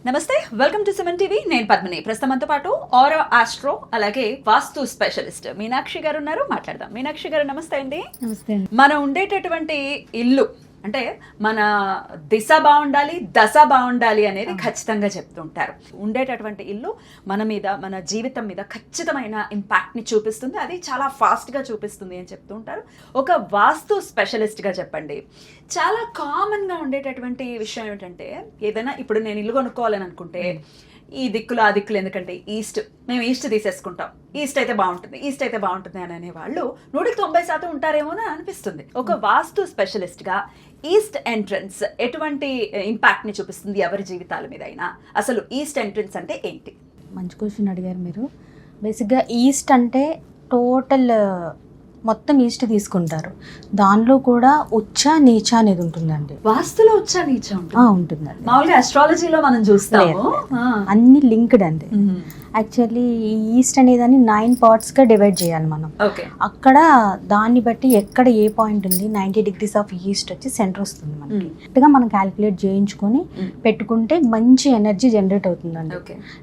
నమస్తే, welcome to Suman TV. నేను పద్మిని. ప్రస్తుతంతో పాటు ఆరో ఆస్ట్రో అలాగే వాస్తు స్పెషలిస్ట్ మీనాక్షి గారు ఉన్నారు. మాట్లాడదాం. మీనాక్షి గారు నమస్తే అండి. నమస్తే. మనం ఉండేటటువంటి ఇల్లు అంటే మన దిశ బాగుండాలి, దశ బాగుండాలి అనేది ఖచ్చితంగా చెప్తుంటారు. ఉండేటటువంటి ఇల్లు మన మీద, మన జీవితం మీద ఖచ్చితమైన ఇంపాక్ట్ని చూపిస్తుంది. అది చాలా ఫాస్ట్గా చూపిస్తుంది అని చెప్తూ ఉంటారు. ఒక వాస్తు స్పెషలిస్ట్గా చెప్పండి, చాలా కామన్గా ఉండేటటువంటి విషయం ఏమిటంటే, ఏదైనా ఇప్పుడు నేను ఇల్లు కొనుక్కోవాలని అనుకుంటే ఈ దిక్కులు ఆ దిక్కులు, ఎందుకంటే మేము ఈస్ట్ తీసేసుకుంటాం, ఈస్ట్ అయితే బాగుంటుంది అని అనేవాళ్ళు 190% ఉంటారేమో అని అనిపిస్తుంది. ఒక వాస్తు స్పెషలిస్ట్గా ఈస్ట్ ఎంట్రన్స్ ఎటువంటి ఇంపాక్ట్ని చూపిస్తుంది ఎవరి జీవితాల మీద అయినా? అసలు ఈస్ట్ ఎంట్రన్స్ అంటే ఏంటి? మంచి క్వశ్చన్ అడిగారు మీరు. బేసిక్గా ఈస్ట్ అంటే టోటల్ మొత్తం ఈస్ట్ తీసుకుంటారు. దానిలో కూడా ఉచ్చ నీచ అనేది ఉంటుందండి. వాస్తులో ఉచ్చ నీచ ఉంటుందండి. మామూలుగా అస్ట్రాలజీలో మనం చూస్తాము, అన్ని లింక్డ్ అండి. యాక్చువల్లీ ఈ ఈస్ట్ అనేదాన్ని 9 పార్ట్స్గా డివైడ్ చేయాలి మనం. అక్కడ దాన్ని బట్టి ఎక్కడ ఏ పాయింట్ ఉంది, 90 degrees ఆఫ్ ఈస్ట్ వచ్చి సెంటర్ వస్తుంది మనకి. కరెక్ట్గా మనం క్యాలిక్యులేట్ చేయించుకొని పెట్టుకుంటే మంచి ఎనర్జీ జనరేట్ అవుతుందండి.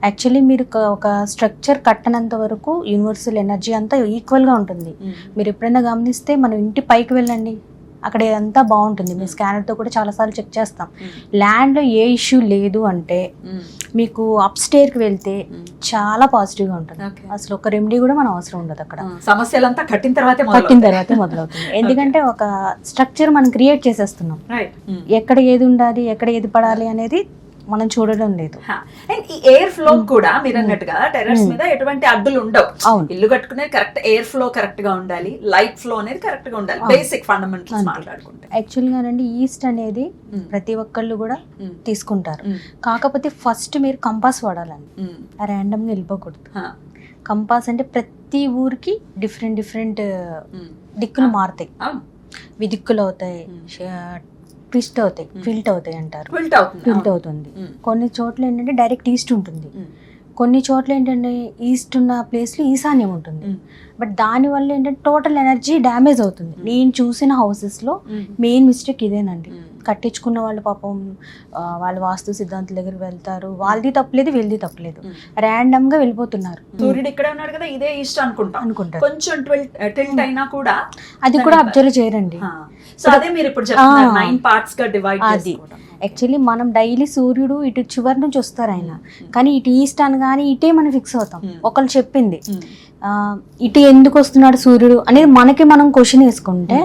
యాక్చువల్లీ మీరు ఒక స్ట్రక్చర్ కట్టనంత వరకు యూనివర్సల్ ఎనర్జీ అంతా ఈక్వల్గా ఉంటుంది. మీరు ఎప్పుడైనా గమనిస్తే మనం ఇంటి పైకి వెళ్ళండి, అక్కడ అంతా బాగుంటుంది. మేము స్కానర్తో కూడా చాలాసార్లు చెక్ చేస్తాం. ల్యాండ్లో ఏ ఇష్యూ లేదు అంటే మీకు అప్ స్టేర్కి వెళ్తే చాలా పాజిటివ్గా ఉంటుంది. అసలు ఒక రెమెడీ కూడా మనం అవసరం ఉండదు. అక్కడ సమస్యలంతా కట్టిన తర్వాతే మొదలవుతుంది. ఎందుకంటే ఒక స్ట్రక్చర్ మనం క్రియేట్ చేసేస్తున్నాం. ఎక్కడ ఏది ఉండాలి, ఎక్కడ ఏది పడాలి అనేది మనం చూడడం లేదు. అండ్ ఈ ఎయిర్ ఫ్లో కూడా మీరు అన్నట్టుగా టెర్రస్ మీద ఎటువంటి అడ్డులు ఉండవు. ఇల్లు కట్టుకునేది కరెక్ట్ ఎయిర్ ఫ్లో కరెక్ట్ గా ఉండాలి, లైట్ ఫ్లో అనేది కరెక్ట్ గా ఉండాలి. బేసిక్ ఫండమెంటల్స్ మాట్లాడుకుంటే యాక్చువల్గా అండి ఈస్ట్ అనేది ప్రతి ఒక్కళ్ళు కూడా తీసుకుంటారు. కాకపోతే ఫస్ట్ మీరు కంపాస్ వాడాలండి, ర్యాండమ్గా వెళ్ళిపోకూడదు. కంపాస్ అంటే ప్రతి ఊరికి డిఫరెంట్ దిక్కులు మారుతాయి, విదిక్కులు అవుతాయి, ట్విస్ట్ అవుతాయి, ఫిల్ట్ అవుతాయి అంటారు. ఫిల్ట్ అవుతుంది. కొన్ని చోట్ల ఏంటంటే డైరెక్ట్ ఈస్ట్ ఉంటుంది, కొన్ని చోట్ల ఏంటంటే ఈస్ట్ ఉన్న ప్లేస్లో ఈశాన్యం ఉంటుంది. బట్ దానివల్ల ఏంటంటే టోటల్ ఎనర్జీ డ్యామేజ్ అవుతుంది. నేను చూసిన హౌసెస్లో మెయిన్ మిస్టేక్ ఇదేనండి. కట్టించుకున్న వాళ్ళు పాపం వాళ్ళు వాస్తు సిద్ధాంతుల దగ్గర వెళ్తారు, వాళ్ళది తప్పలేదు, వీళ్ళది తప్పలేదు, ర్యాండమ్ గా వెళ్ళిపోతున్నారు. సూర్యుడు ఇక్కడే ఉన్నాడు కదా, ఇదే ఈస్ట్ అనుకుంటారు. కొంచెం టిల్ట్ అయినా కూడా అది కూడా అబ్జర్వ్ చేయరండి. సో అదే మీరు ఇప్పుడు చెప్తున్నారు 9 parts గా డివైడ్ చేసుకోవడం. యాక్చువల్లీ మనం డైలీ సూర్యుడు ఇటు చివరి నుంచి వస్తారు ఆయన, కానీ ఇటు ఈస్ట్ అనగానే ఇటే మనం ఫిక్స్ అవుతాం. ఒకళ్ళు చెప్పింది ఇటు ఎందుకు వస్తున్నాడు సూర్యుడు అనేది మనకి మనం క్వశ్చన్ వేసుకుంటే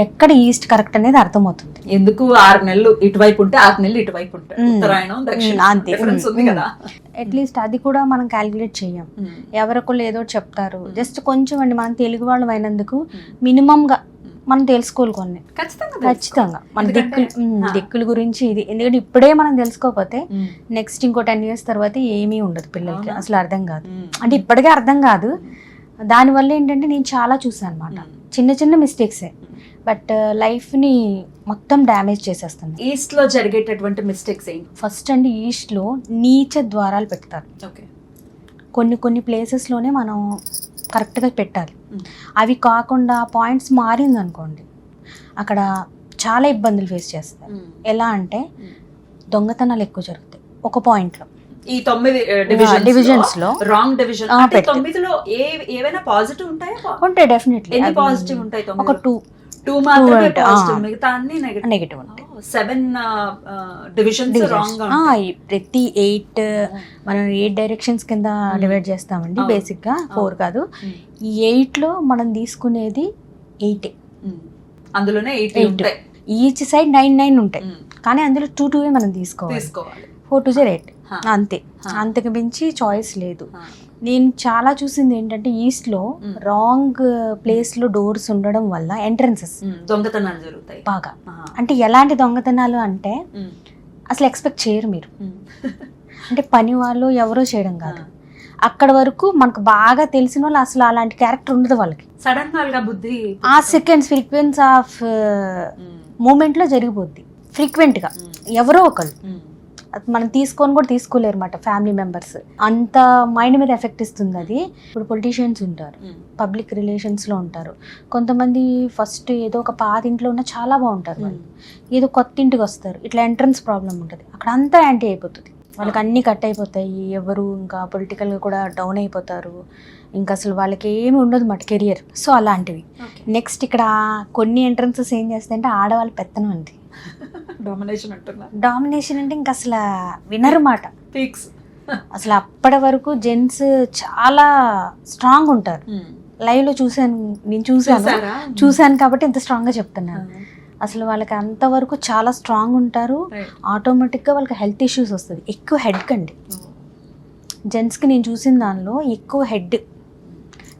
ఎక్కడ ఈస్ట్ కరెక్ట్ అనేది అర్థమవుతుంది. ఎందుకు 6 నెలలు ఇటువైపు ఉంటే 6 నెలలు ఇటువైపు ఉంటాయి, ఉత్తరాయణం దక్షిణం అంతే ఉంది కదా. అట్లీస్ట్ అది కూడా మనం క్యాలిక్యులేట్ చెయ్యం. ఎవరికొళ్ళు ఏదో చెప్తారు, జస్ట్ కొంచెం అండి మనం తెలుగు వాళ్ళం అయినందుకు మినిమం గా మనం తెలుసుకోవాలి కొన్ని. ఖచ్చితంగా మన దిక్కుల గురించి ఇది, ఎందుకంటే ఇప్పుడే మనం తెలుసుకోకపోతే నెక్స్ట్ ఇంకో 10 years తర్వాత ఏమీ ఉండదు పిల్లలకి, అసలు అర్థం కాదు. అంటే ఇప్పటికే అర్థం కాదు. దానివల్ల ఏంటంటే నేను చాలా చూసాను అనమాట, చిన్న మిస్టేక్సే బట్ లైఫ్ని మొత్తం డ్యామేజ్ చేసేస్తుంది. ఈస్ట్ లో జరిగేటటువంటి మిస్టేక్స్ ఏంటి? ఫస్ట్ అండి ఈస్ట్లో నీచ ద్వారాలు పెడతారు. కొన్ని ప్లేసెస్లోనే మనం కరెక్ట్గా పెట్టాలి. అవి కాకుండా పాయింట్స్ మారింది అనుకోండి, అక్కడ చాలా ఇబ్బందులు ఫేస్ చేస్తారు. ఎలా అంటే దొంగతనాలు ఎక్కువ జరుగుతాయి ఒక పాయింట్లో. ఈ 9 డివిజన్స్ లో రాంగ్ డివిజన్ 9లో ఏవైనా పాజిటివ్ ఉంటాయా? ఉంటాయి, డెఫినెట్లీ. ఎన్ని పాజిటివ్ ఉంటాయి? ఒక 2 మాత్రమే పాజిటివ్, మిగతా అన్ని నెగటివ్ ఉంటాయి. 7 డివిజన్స్ రాంగ్ గా ఉంటాయి. ప్రతి 8 మనం 8 డైరెక్షన్స్ కింద డివైడ్ చేస్తామండి. బేసిక్ గా 4 కాదు. ఈ 8లో మనం తీసుకునేది 8, అందులోనే 8 ఉంటాయి. ఈచ్ సైడ్ 9 ఉంటాయి, కానీ అందులో 2 మనం తీసుకోవాలి. 4 2 8 అంతే, అంతకు మించి చాయిస్ లేదు. నేను చాలా చూసింది ఏంటంటే ఈస్ట్ లో రాంగ్ ప్లేస్ లో డోర్స్ ఉండడం వల్ల ఎంట్రన్సెస్ దొంగతనాలు జరుగుతాయి బాగా. అంటే ఎలాంటి దొంగతనాలు అంటే అసలు ఎక్స్పెక్ట్ చేయరు మీరు. అంటే పని వాళ్ళు ఎవరో చేయడం కాదు, అక్కడ వరకు మనకు బాగా తెలిసిన వాళ్ళు అసలు అలాంటి క్యారెక్టర్ ఉండదు వాళ్ళకి. సడన్ గా బుద్ధి ఆ సెకండ్స్ ఫ్రీక్వెన్స్ ఆఫ్ మూమెంట్ లో జరిగిపోద్ది ఫ్రీక్వెంట్ గా. ఎవరో ఒకళ్ళు మనం తీసుకొని కూడా తీసుకోలేరు అన్నమాట, ఫ్యామిలీ మెంబర్స్. అంత మైండ్ మీద ఎఫెక్ట్ ఇస్తుంది అది. ఇప్పుడు పొలిటీషియన్స్ ఉంటారు, పబ్లిక్ రిలేషన్స్లో ఉంటారు. కొంతమంది ఫస్ట్ ఏదో ఒక పాత ఇంట్లో ఉన్న చాలా బాగుంటారు, వాళ్ళు ఏదో కొత్త ఇంటికి వస్తారు, ఇట్లా ఎంట్రన్స్ ప్రాబ్లం ఉంటుంది, అక్కడ అంతా యాంటీ అయిపోతుంది. వాళ్ళకి అన్నీ కట్ అయిపోతాయి, ఎవరు ఇంకా పొలిటికల్గా కూడా డౌన్ అయిపోతారు, ఇంకా అసలు వాళ్ళకి ఏమి ఉండదు మాట కెరియర్. సో అలాంటివి. నెక్స్ట్ ఇక్కడ కొన్ని ఎంట్రన్సెస్ ఏం చేస్తాయంటే ఆడవాళ్ళ పెత్తనం అండి. డామినేషన్ అంటున్నా. డామినేషన్ అంటే ఇంకా అసలు వినరు మాట. ఫిక్స్. అసలు అప్పటి వరకు జెంట్స్ చాలా స్ట్రాంగ్ ఉంటారు. లైవ్ లో చూసాను, నేను చూసాను కాబట్టి ఇంత స్ట్రాంగ్ గా చెప్తున్నాను. అసలు వాళ్ళకి అంతవరకు చాలా స్ట్రాంగ్ ఉంటారు. ఆటోమేటిక్ గా వాళ్ళకి హెల్త్ ఇష్యూస్ వస్తుంది. ఎక్కువ హెడ్ కండి జెంట్స్ కి నేను చూసిన దానిలో ఎక్కువ హెడ్,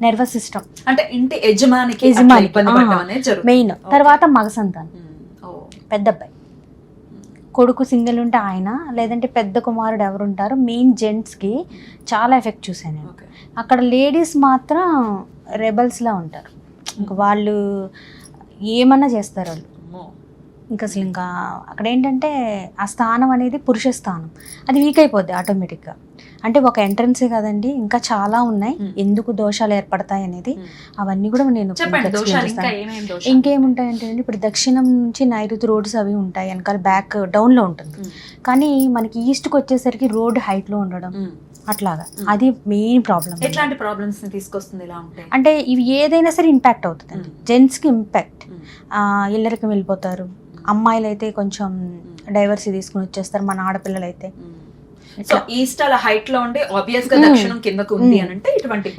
నర్వస్ సిస్టమ్ అంటే ఇంటి యజమానికి మెయిన్. తర్వాత మగ సంతానం, పెద్ద అబ్బాయి, కొడుకు సింగిల్ ఉంటే ఆయన, లేదంటే పెద్ద కుమారుడు ఎవరు ఉంటారు, మెయిన్ జెంట్స్కి చాలా ఎఫెక్ట్ చూసాను నేను. అక్కడ లేడీస్ మాత్రం రెబల్స్లా ఉంటారు. ఇంకా వాళ్ళు ఏమన్నా చేస్తారు వాళ్ళు. ఇంకా అసలు ఇంకా అక్కడ ఏంటంటే ఆ స్థానం అనేది పురుష స్థానం, అది వీక్ అయిపోద్ది ఆటోమేటిక్గా. అంటే ఒక ఎంట్రన్సే కదండి, ఇంకా చాలా ఉన్నాయి ఎందుకు దోషాలు ఏర్పడతాయి అనేది. అవన్నీ కూడా నేను ఇంకేముంటాయంటే ఇప్పుడు దక్షిణం నుంచి నైరుతి రోడ్స్ అవి ఉంటాయి, వెనకాల బ్యాక్ డౌన్లో ఉంటుంది. కానీ మనకి ఈస్ట్కి వచ్చేసరికి రోడ్ హైట్లో ఉండడం అట్లాగా, అది మెయిన్ ప్రాబ్లం. ఎట్లాంటి ప్రాబ్లమ్స్ తీసుకొస్తుంది ఇలా ఉంటాయి అంటే ఇవి ఏదైనా సరే ఇంపాక్ట్ అవుతుంది జెంట్స్కి. ఇంపాక్ట్ ఇల్లరికి వెళ్ళిపోతారు, అమ్మాయిలు అయితే కొంచెం డైవర్సీ తీసుకుని వచ్చేస్తారు, మన ఆడపిల్లలు అయితే. సో ఈస్ట్ అలా హైట్ లో ఉంటే ఆబ్వియస్ గా దక్షిణం కిందకు ఉంది అని అంటే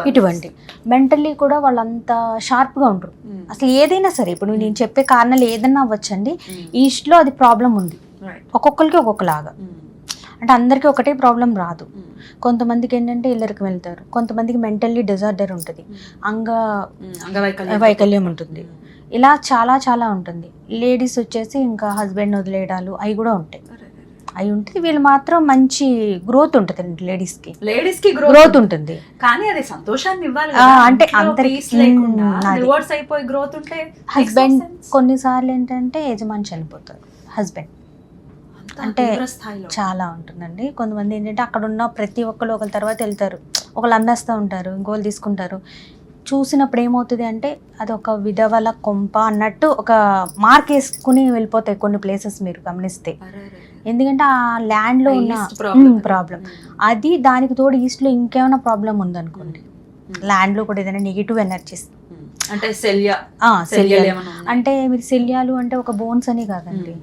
ఇటువంటి మెంటల్లీ కూడా వాళ్ళంతా షార్ప్ గా ఉంటారు. అసలు ఏదైనా సరే ఇప్పుడు నేను చెప్పే కారణాలు ఏదైనా అవ్వచ్చండి, ఈస్ట్ లో అది ప్రాబ్లం ఉంది. ఒక్కొక్కరికి ఒక్కొక్కలాగా, అంటే అందరికీ ఒకటే ప్రాబ్లం రాదు. కొంతమందికి ఏంటంటే ఇల్లరికి వెళ్తారు, కొంతమందికి మెంటల్లీ డిజార్డర్ ఉంటుంది, అంగవైకల్యం ఉంటుంది, ఇలా చాలా చాలా ఉంటుంది. లేడీస్ వచ్చేసి ఇంకా హస్బెండ్ వదిలేయడాలు అవి కూడా ఉంటాయి. అవి ఉంటుంది. వీళ్ళు మాత్రం మంచి గ్రోత్ ఉంటుంది, లేడీస్ కి గ్రోత్ ఉంటుంది. కానీ అది సంతోషాన్ని ఇవ్వాలి అంటే అందరికీ అయిపోయి గ్రోత్ ఉంటే. హస్బెండ్ కొన్నిసార్లు ఏంటంటే యజమాని చనిపోతారు, హస్బెండ్ అంటే చాలా ఉంటుందండి. కొంతమంది ఏంటంటే అక్కడ ఉన్న ప్రతి ఒక్కరు ఒకరి తర్వాత వెళ్తారు, ఒకళ్ళు అమ్మేస్తూ ఉంటారు, ఇంకోళ్ళు తీసుకుంటారు. చూసినప్పుడు ఏమవుతుంది అంటే అది ఒక విధవల కొంప అన్నట్టు ఒక మార్క్ వేసుకుని వెళ్ళిపోతాయి కొన్ని ప్లేసెస్ మీరు గమనిస్తే. ఎందుకంటే ఆ ల్యాండ్లో ఉన్న ప్రాబ్లం అది. దానికి తోడు ఈస్ట్లో ఇంకేమైనా ప్రాబ్లం ఉందనుకోండి, ల్యాండ్లో కూడా ఏదైనా నెగిటివ్ ఎనర్జీస్ అంటే అంటే మీరు శల్యాలు అంటే ఒక బోన్స్ అని కాదండి.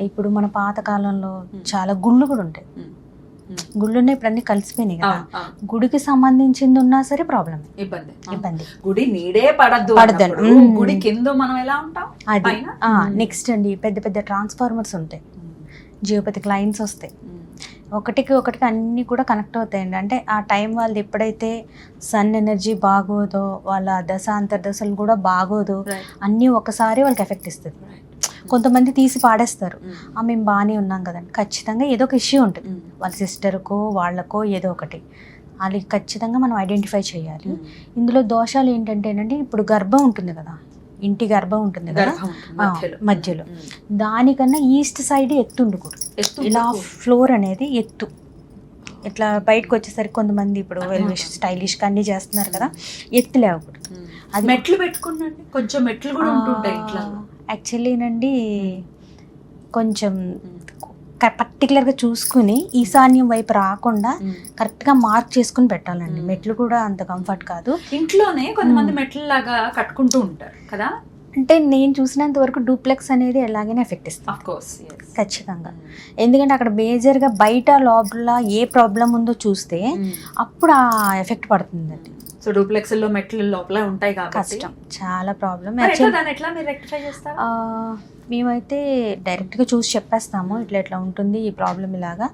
ఇప్పుడు మన పాత కాలంలో చాలా గుళ్ళు కూడా ఉంటాయి, గుళ్ళు ఉన్నాయి, ఇప్పుడు అన్ని కలిసిపోయినాయి కదా. గుడికి సంబంధించింది ఉన్నా సరే ప్రాబ్లం, ఇబ్బంది. గుడి నీడే పడద్దు. గుడి కింద మనం ఎలా ఉంటాం అది. నెక్స్ట్ అండి పెద్ద పెద్ద ట్రాన్స్ఫార్మర్స్ ఉంటాయి, జియోపతిక్ లైన్స్ వస్తాయి, ఒకటికి అన్నీ కూడా కనెక్ట్ అవుతాయండి. అంటే ఆ టైం వాళ్ళది ఎప్పుడైతే సన్ ఎనర్జీ బాగోదో, వాళ్ళ దశ అంతర్దశలు కూడా బాగోదు, అన్నీ ఒకసారి వాళ్ళకి ఎఫెక్ట్ ఇస్తుంది. కొంతమంది తీసి పాడేస్తారు, మేము బాగానే ఉన్నాం కదండి. ఖచ్చితంగా ఏదో ఒక ఇష్యూ ఉంటుంది, వాళ్ళ సిస్టర్కో వాళ్ళకో ఏదో ఒకటి. వాళ్ళకి ఖచ్చితంగా మనం ఐడెంటిఫై చేయాలి. ఇందులో దోషాలు ఏంటంటేనండి, ఇప్పుడు గర్భం ఉంటుంది కదా, ఇంటి గర్భం ఉంటుంది కదా మధ్యలో, దానికన్నా ఈస్ట్ సైడ్ ఎత్తు ఉండకూడదు. ఇలా ఫ్లోర్ అనేది ఎత్తు, ఇట్లా బయటకు వచ్చేసరికి కొంతమంది ఇప్పుడు స్టైలిష్గా అన్నీ చేస్తున్నారు కదా, ఎత్తు లేవకూడదు. అది మెట్లు పెట్టుకున్నాండి, కొంచెం మెట్లు కూడా ఉంటుంటాయి ఇట్లా. యాక్చువల్లీనండి కొంచెం పర్టికులర్గా చూసుకుని ఈశాన్యం వైపు రాకుండా కరెక్ట్గా మార్క్ చేసుకుని పెట్టాలండి. మెట్లు కూడా అంత కంఫర్ట్ కాదు. ఇంట్లోనే కొంతమంది మెట్లు లాగా కట్టుకుంటూ ఉంటారు కదా. అంటే నేను చూసినంత వరకు డూప్లెక్స్ అనేది ఎలాగైనా ఎఫెక్ట్ ఇస్తుంది ఖచ్చితంగా. ఎందుకంటే అక్కడ మేజర్గా బయట లోపల ఏ ప్రాబ్లం ఉందో చూస్తే అప్పుడు ఆ ఎఫెక్ట్ పడుతుందండి. సో డూప్లెక్స్ లో మెట్లు లోపల ఉంటాయి కాబట్టి కష్టం, చాలా ప్రాబ్లం. మేమైతే డైరెక్ట్గా చూసి చెప్పేస్తాము, ఇట్లా ఉంటుంది ఈ ప్రాబ్లం ఇలాగా.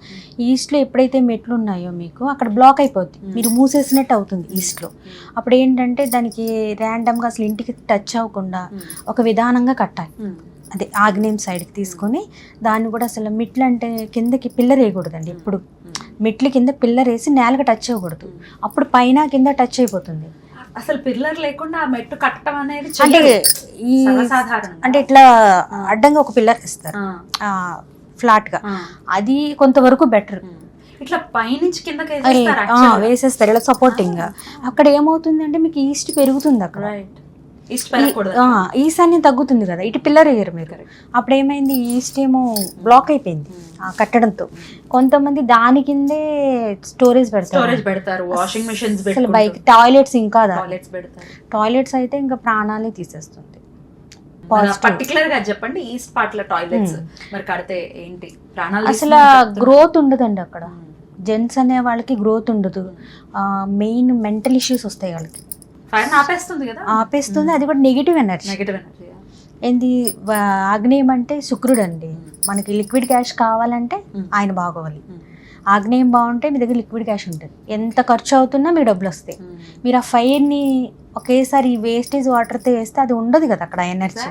ఈస్ట్లో ఎప్పుడైతే మెట్లు ఉన్నాయో మీకు అక్కడ బ్లాక్ అయిపోద్ది, మీరు మూసేసినట్టు అవుతుంది ఈస్ట్లో. అప్పుడు ఏంటంటే దానికి ర్యాండమ్గా అసలు ఇంటికి టచ్ అవ్వకుండా ఒక విధానంగా కట్టాలి. అదే ఆగ్నేయం సైడ్కి తీసుకొని దాన్ని కూడా అసలు మెట్లు అంటే కిందకి పిల్లర్ వేయకూడదండి. ఎప్పుడు మెట్లు కింద పిల్లర్ వేసి నేలకు టచ్ అవ్వకూడదు, అప్పుడు పైన కింద టచ్ అయిపోతుంది. అసలు పిల్లర్ లేకుండా ఆ మెట్టు కట్టడం అనేది అంటే ఇట్లా అడ్డంగా ఒక పిల్లర్ ఇస్తారు ఫ్లాట్ గా, అది కొంతవరకు బెటర్. ఇట్లా పైనుంచి కిందకి వేసేస్తారు ఇలా సపోర్టింగ్ గా. అక్కడ ఏమవుతుంది అంటే మీకు ఈస్ట్ పెరుగుతుంది అక్కడ, ఈస్ట్ పెరగకూడదు. ఈశాన్యం తగ్గుతుంది కదా, ఇటు పిల్లర్ వేయరు మీరు. అప్పుడు ఏమైంది, ఈస్ట్ ఏమో బ్లాక్ అయిపోయింది ఆ కట్టడంతో. కొంతమంది దాని కిందే స్టోరేజ్ పెడతారు, వాషింగ్ మెషిన్స్ అసలు బైక్ టాయిలెట్స్, ఇంకా టాయిలెట్స్ పెడతారు. టాయిలెట్స్ అయితే ఇంకా ప్రాణాలే తీసేస్తుంది. పర్టికులర్ గా చెప్పండి, ఈస్ట్ పార్ట్ లో టాయిలెట్స్ మరి కడితే ఏంటి ప్రాణాలు అసలు గ్రోత్ ఉండదండి అక్కడ. జెంట్స్ అనే వాళ్ళకి గ్రోత్ ఉండదు, మెయిన్ మెంటల్ ఇష్యూస్ వస్తాయి వాళ్ళకి. ఆపేస్తుంది కదా, ఆపేస్తుంది. అది కూడా నెగిటివ్ ఎనర్జీ. ఏంది, ఆగ్నేయం అంటే శుక్రుడు అండి. మనకి లిక్విడ్ క్యాష్ కావాలంటే ఆయన బాగోవాలి. ఆగ్నేయం బాగుంటే మీ దగ్గర లిక్విడ్ క్యాష్ ఉంటుంది, ఎంత ఖర్చు అవుతున్నా మీ డబ్బులు వస్తాయి. మీరు ఆ ఫైర్ని ఒకేసారి వేస్టేజ్ వాటర్తో వేస్తే అది ఉండదు కదా అక్కడ ఎనర్జీ.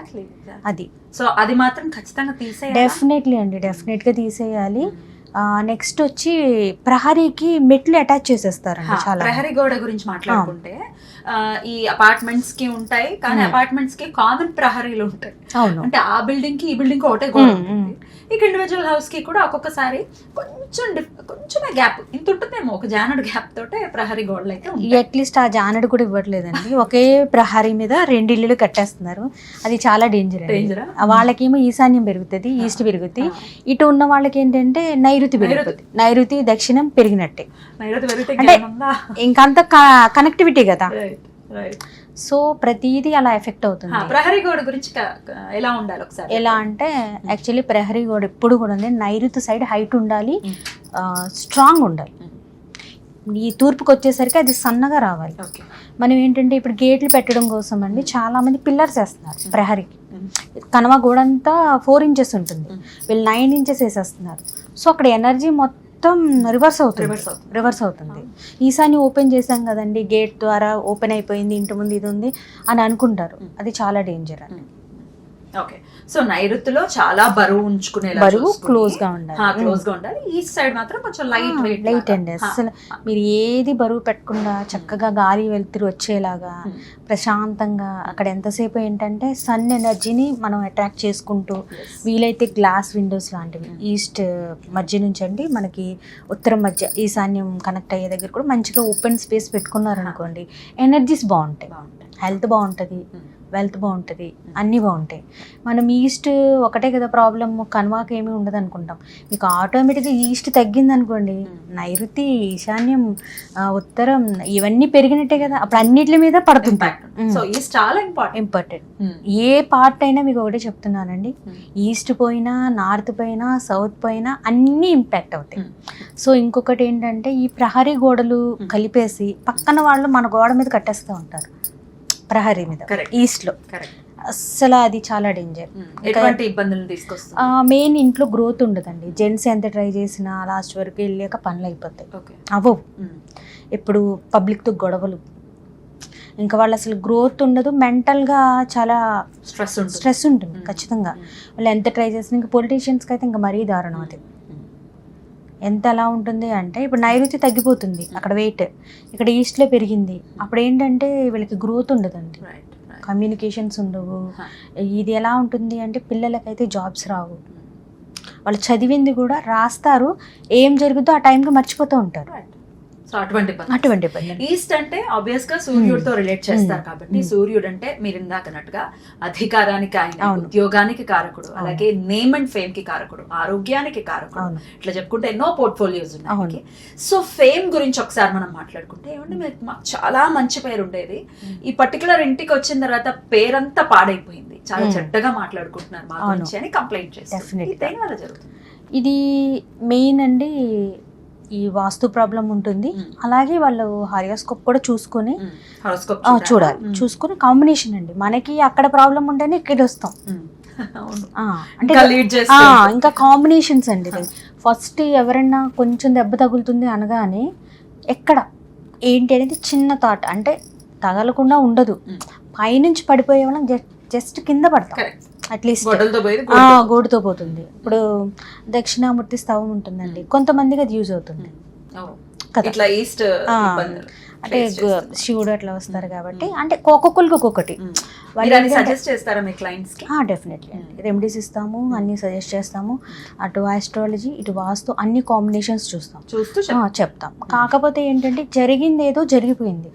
అది సో అది మాత్రం ఖచ్చితంగా తీసేయాలి. డెఫినెట్లీ అండి, డెఫినెట్గా తీసేయాలి. నెక్స్ట్ వచ్చి ప్రహరీకి మెట్లు అటాచ్ చేసేస్తారండి. చాలా ప్రహరీ గోడ గురించి మాట్లాడుకుంటే ఈ అపార్ట్మెంట్స్ కి ఉంటాయి, కానీ అపార్ట్మెంట్స్ కి కామన్ ప్రహరీలు ఉంటాయి. అంటే ఆ బిల్డింగ్ కి ఈ బిల్డింగ్ కి ఒకటే గోడ ఉంటుంది. ఇక ఇండివిజువల్ హౌస్ కి కూడా ఒక్కొక్కసారి కొంచెమే గ్యాప్ ఇంత ఉంటుందేమో, ఒక జానడు గ్యాప్ తోటే ప్రహరీ గోడలు అయితే ఉంటాయి. అట్లీస్ట్ ఆ జానడు కూడా ఇవ్వట్లేదండి, ఒకే ప్రహరీ మీద 2 ఇల్లులు కట్టేస్తున్నారు. అది చాలా డేంజర్. వాళ్ళకేమో ఈశాన్యం పెరుగుతుంది, ఈస్ట్ పెరుగుతుంది. ఇటు ఉన్న వాళ్ళకి ఏంటంటే నైరుతి పెరుగుతుంది. నైరుతి దక్షిణం పెరిగినట్టే, అంటే ఇంకంత కనెక్టివిటీ కదా. సో ప్రతిదీ అలా ఎఫెక్ట్ అవుతుంది. ప్రహరీ గోడ గురించి ఎలా ఉండాలి ఒకసారి? ఎలా అంటే యాక్చువల్లీ ప్రహరీ గోడ ఎప్పుడు కూడా ఉంది, నైరుతి సైడ్ హైట్ ఉండాలి, స్ట్రాంగ్ ఉండాలి. ఈ తూర్పుకి వచ్చేసరికి అది సన్నగా రావాలి. మనం ఏంటంటే ఇప్పుడు గేట్లు పెట్టడం కోసం అండి చాలా మంది పిల్లర్స్ వేస్తున్నారు ప్రహరీకి. కనవ గోడ అంతా 4 ఇంచెస్ ఉంటుంది, వీళ్ళు 9 ఇంచెస్ వేసేస్తున్నారు. సో అక్కడ ఎనర్జీ మొత్తం రివర్స్ అవుతుంది. ఈసారి ఓపెన్ చేసాం కదండి, గేట్ ద్వారా ఓపెన్ అయిపోయింది, ఇంటి ముందు ఇది ఉంది అని అనుకుంటారు. అది చాలా డేంజర్ అండి. ఓకే, సో నైరుతిలో చాలా బరువు ఉంచుకునే, బరువు క్లోజ్ గా ఉండాలి. ఈస్ట్ సైడ్ మాత్రం కొంచెం లైట్ అండి. అసలు మీరు ఏది బరువు పెట్టకుండా చక్కగా గాలి వెలుతురు వచ్చేలాగా ప్రశాంతంగా అక్కడ ఎంతసేపు ఏంటంటే సన్ ఎనర్జీని మనం అట్రాక్ట్ చేసుకుంటూ, వీలైతే గ్లాస్ విండోస్ లాంటివి ఈస్ట్ మధ్య నుంచి అండి మనకి ఉత్తరం మధ్య ఈశాన్యం కనెక్ట్ అయ్యే దగ్గర కూడా మంచిగా ఓపెన్ స్పేస్ పెట్టుకున్నారనుకోండి, ఎనర్జీస్ బాగుంటాయి, హెల్త్ బాగుంటుంది, వెల్త్ బాగుంటుంది, అన్నీ బాగుంటాయి. మనం ఈస్ట్ ఒకటే కదా ప్రాబ్లమ్, కన్వాకి ఏమీ ఉండదు అనుకుంటాం. మీకు ఆటోమేటిక్గా ఈస్ట్ తగ్గింది అనుకోండి, నైరుతి ఈశాన్యం ఉత్తరం ఇవన్నీ పెరిగినట్టే కదా, అప్పుడు అన్నిటి మీద పడుతుంది. సో ఈస్ట్ చాలా ఇంపార్టెంట్. ఏ పార్ట్ అయినా మీకు ఒకటే చెప్తున్నానండి, ఈస్ట్ పోయినా నార్త్ పోయినా సౌత్ పోయినా అన్నీ ఇంపాక్ట్ అవుతాయి. సో ఇంకొకటి ఏంటంటే ఈ ప్రహరీ గోడలు కలిపేసి పక్కన వాళ్ళు మన గోడ మీద కట్టేస్తూ ఉంటారు ప్రహరీ మీద ఈస్ట్ లో. అస్సలు అది చాలా డేంజర్. ఎటువంటి ఇబ్బందులు తీసుకొస్తుంది? మెయిన్ ఇంట్లో గ్రోత్ ఉండదండి. జెంట్స్ ఎంత ట్రై చేసినా లాస్ట్ వరకు వెళ్ళాక పనులు అయిపోతాయి, అవ్వవు. ఇప్పుడు పబ్లిక్తో గొడవలు, ఇంకా వాళ్ళు అసలు గ్రోత్ ఉండదు, మెంటల్గా చాలా స్ట్రెస్ ఉంటుంది ఖచ్చితంగా. వాళ్ళు ఎంత ట్రై చేసినా, ఇంకా పొలిటీషియన్స్కి అయితే ఇంకా మరీ దారుణం. అది ఎంత ఎలా ఉంటుంది అంటే ఇప్పుడు నైరుతి తగ్గిపోతుంది అక్కడ వెయిట్, ఇక్కడ ఈస్ట్లో పెరిగింది. అప్పుడు ఏంటంటే వీళ్ళకి గ్రోత్ ఉండదండి, కమ్యూనికేషన్స్ ఉండవు. ఇది ఎలా ఉంటుంది అంటే పిల్లలకైతే జాబ్స్ రావు, వాళ్ళు చదివింది కూడా రాస్తారు, ఏం జరుగుతుందో ఆ టైంకి మర్చిపోతూ ఉంటారు. అటువంటి ఈస్ట్ అంటే ఆబ్వియస్ గా సూర్యుడితో రిలేట్ చేస్తారు కాబట్టి, సూర్యుడు అంటే మీరు ఇందాకన్నట్టుగా అధికారానికి, ఆయన ఉద్యోగానికి కారకుడు, అలాగే నేమ్ అండ్ ఫేమ్ కి కారకుడు, ఆరోగ్యానికి కారకుడు, ఇట్లా చెప్పుకుంటే ఎన్నో పోర్ట్ఫోలియోస్ ఉన్నాయి. సో ఫేమ్ గురించి ఒకసారి మనం మాట్లాడుకుంటే, ఏమంటే మాకు చాలా మంచి పేరు ఉండేది, ఈ పర్టికులర్ ఇంటికి వచ్చిన తర్వాత పేరంతా పాడైపోయింది, చాలా చెడ్డగా మాట్లాడుకుంటున్నారు మా గురించి అని కంప్లైంట్ చేస్తారు. జరుగుతుంది ఇది మెయిన్ అండి. ఈ వాస్తు ప్రాబ్లం ఉంటుంది, అలాగే వాళ్ళు హారోస్కోప్ కూడా చూసుకొని చూడాలి. చూసుకొని కాంబినేషన్ అండి, మనకి అక్కడ ప్రాబ్లం ఉంటేనే ఇక్కడ వస్తాం. అంటే ఇంకా కాంబినేషన్స్ అండి. ఫస్ట్ ఎవరైనా కొంచెం దెబ్బ తగులుతుంది అనగానే ఎక్కడ ఏంటి అనేది చిన్న థాట్, అంటే తగలకుండా ఉండదు, పైనుంచి పడిపోయే వాళ్ళం జస్ట్ కింద పడతాం, అట్లీస్ట్ గోడుతో పోతుంది. ఇప్పుడు దక్షిణామూర్తి స్తవం ఉంటుందండి, కొంతమందికి అది యూజ్ అవుతుంది కదా, అంటే శివుడు అట్లా వస్తారు కాబట్టి, అంటే ఒక్కొక్కరికి ఒక్కొక్కటి. డెఫినెట్లీ అండి, రెమెడీస్ ఇస్తాము, అన్ని సజెస్ట్ చేస్తాము. అటు ఆస్ట్రాలజీ ఇటు వాస్తు అన్ని కాంబినేషన్స్ చూస్తాం, చెప్తాం. కాకపోతే ఏంటంటే జరిగింది ఏదో జరిగిపోయింది,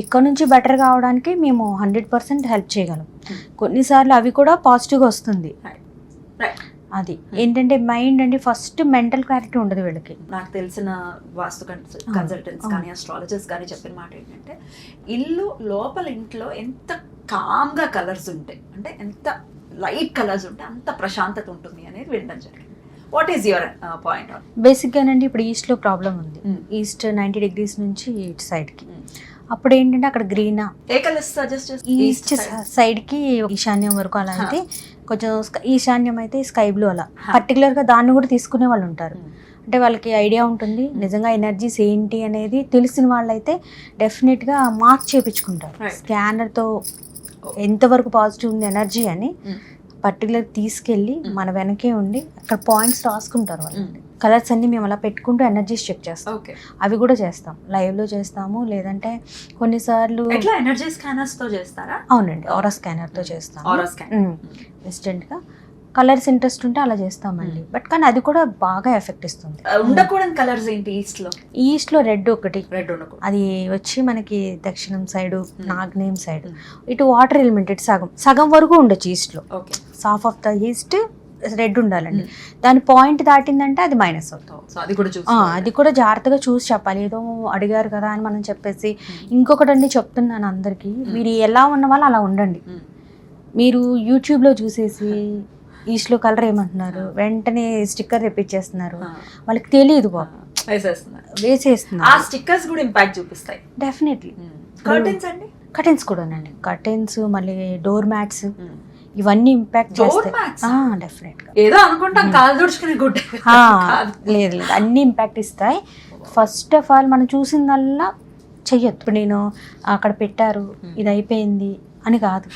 ఇక్కడ నుంచి బెటర్ కావడానికి మేము 100% హెల్ప్ చేయగలం. కొన్నిసార్లు అవి కూడా పాజిటివ్గా వస్తుంది. అది ఏంటంటే మైండ్ అండి ఫస్ట్ మెంటల్ క్లారిటీ ఉండదు వీళ్ళకి. నాకు తెలిసిన వాస్తు కన్సల్టెంట్స్ కానీ అస్ట్రాలజర్స్ కానీ చెప్పిన మాట ఏంటంటే ఇల్లు లోపల ఇంట్లో ఎంత కామ్గా కలర్స్ ఉంటాయి అంటే ఎంత లైట్ కలర్స్ ఉంటే అంత ప్రశాంతత ఉంటుంది అనేది వినడం జరిగింది. What is your point on? బేసిక్గానండి ఇప్పుడు ఈస్ట్లో ప్రాబ్లం ఉంది. ఈస్ట్ 90 degrees నుంచి ఈస్ట్ సైడ్కి. అప్పుడు ఏంటంటే అక్కడ గ్రీనా ఏ కలర్స్ సజెస్ట్ ఈస్ట్ సైడ్కి ఈశాన్యం వరకు అలా అయితే కొంచెం ఈశాన్యం అయితే స్కై బ్లూ అలా పర్టికులర్గా దాన్ని కూడా తీసుకునే వాళ్ళు ఉంటారు. అంటే వాళ్ళకి ఐడియా ఉంటుంది నిజంగా ఎనర్జీస్ ఏంటి అనేది తెలిసిన వాళ్ళైతే డెఫినెట్గా మార్క్ చేయించుకుంటారు. స్కానర్తో ఎంతవరకు పాజిటివ్ ఉంది ఎనర్జీ అని పర్టికులర్ తీసుకెళ్ళి మన వెనకే ఉండి అక్కడ పాయింట్స్ రాసుకుంటారు వాళ్ళు. కలర్స్ అన్ని మేము అలా పెట్టుకుంటూ ఎనర్జీస్ చెక్ చేస్తాం. అవి కూడా చేస్తాం, లైవ్లో చేస్తాము. లేదంటే కొన్నిసార్లు ఎనర్జీ స్కానర్స్ తో చేస్తారా? అవునండి, ఆరా స్కానర్తో చేస్తాం. ఇన్స్టెంట్గా కలర్స్ ఇంట్రెస్ట్ ఉంటే అలా చేస్తామండి. బట్ కానీ అది కూడా బాగా ఎఫెక్ట్ ఇస్తుంది. ఉండకూడని కలర్స్ ఏంటి ఈస్ట్లో రెడ్ ఒకటి, అది వచ్చి మనకి దక్షిణం సైడ్ నాగ్నేయం సైడ్ ఇటు వాటర్ ఎలిమెంట్ ఇటు సగం వరకు ఉండొచ్చు ఈస్ట్లో. Half of the east red ఉండాలండి. దాని పాయింట్ దాటిందంటే అది మైనస్ అవుతుంది. అది కూడా జాగ్రత్తగా చూసి చెప్పాలి. ఏదో అడిగారు కదా అని మనం చెప్పేసి. ఇంకొకటి అండి చెప్తున్నాను అందరికి, మీరు ఎలా ఉన్న వాళ్ళు అలా ఉండండి. మీరు యూట్యూబ్లో చూసేసి ఈస్ట్లో కలర్ ఏమంటున్నారు వెంటనే స్టిక్కర్ తెప్పించేస్తున్నారు. వాళ్ళకి తెలియదు బాబు, వేసేస్తున్నారు. ఆ స్టిక్కర్స్ కూడా ఇంపాక్ట్ చూపిస్తాయి డెఫినెట్లీ. కర్టెన్స్ అండి, కర్టెన్స్ కూడానండి. కర్టెన్స్ మళ్ళీ డోర్ మ్యాట్స్ ఇవన్నీ ఇంపాక్ట్ చేస్తాయి డెఫినెట్ గా. ఏదో అనుకుంటాం కాలు దుడుచుకునే గుడ్డ, లేదు లేదు అన్ని ఇంపాక్ట్ ఇస్తాయి. ఫస్ట్ ఆఫ్ ఆల్ మనం చూసిందల్లా చెయ్యొద్దు. ఇప్పుడు నేను అక్కడ పెట్టారు ఇది అయిపోయింది అని కాదు.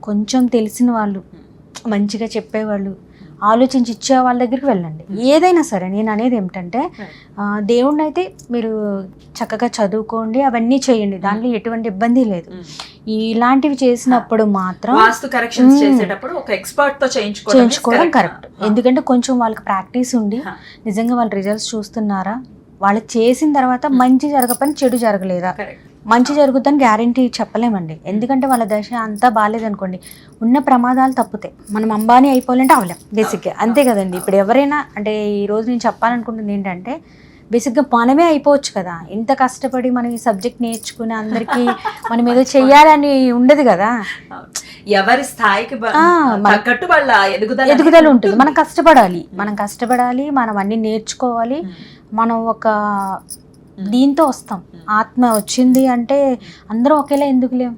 కొంచెం తెలిసిన వాళ్ళు మంచిగా చెప్పేవాళ్ళు ఆలోచించి ఇచ్చే వాళ్ళ దగ్గరికి వెళ్ళండి. ఏదైనా సరే నేను అనేది ఏమిటంటే దేవుణ్ణి అయితే మీరు చక్కగా చదువుకోండి, అవన్నీ చేయండి, దాంట్లో ఎటువంటి ఇబ్బంది లేదు. ఇలాంటివి చేసినప్పుడు మాత్రం చేయించుకోవడం కరెక్ట్. ఎందుకంటే కొంచెం వాళ్ళకి ప్రాక్టీస్ ఉండి నిజంగా వాళ్ళు రిజల్ట్స్ చూస్తున్నారా, వాళ్ళు చేసిన తర్వాత మంచి జరగపని చెడు జరగలేదా, మంచి జరుగుతుందని గ్యారంటీ చెప్పలేమండి. ఎందుకంటే వాళ్ళ దశ అంతా బాగాలేదనుకోండి, ఉన్న ప్రమాదాలు తప్పుతాయి. మనం అంబానీ అయిపోవాలంటే అవలేం బేసిక్గా, అంతే కదండి. ఇప్పుడు ఎవరైనా అంటే ఈరోజు నేను చెప్పాలనుకుంటుంది ఏంటంటే బేసిక్గా మనమే అయిపోవచ్చు కదా. ఇంత కష్టపడి మనం ఈ సబ్జెక్ట్ నేర్చుకుని అందరికీ మనం ఏదో చెయ్యాలని ఉండదు కదా. ఎవరి స్థాయికి ఎదుగుదల ఉంటుంది. మనం కష్టపడాలి, మనం అన్ని నేర్చుకోవాలి. మనం ఒక దీంతో వస్తాం. ఆత్మ వచ్చింది అంటే అందరం ఒకేలా ఎందుకు లేవు?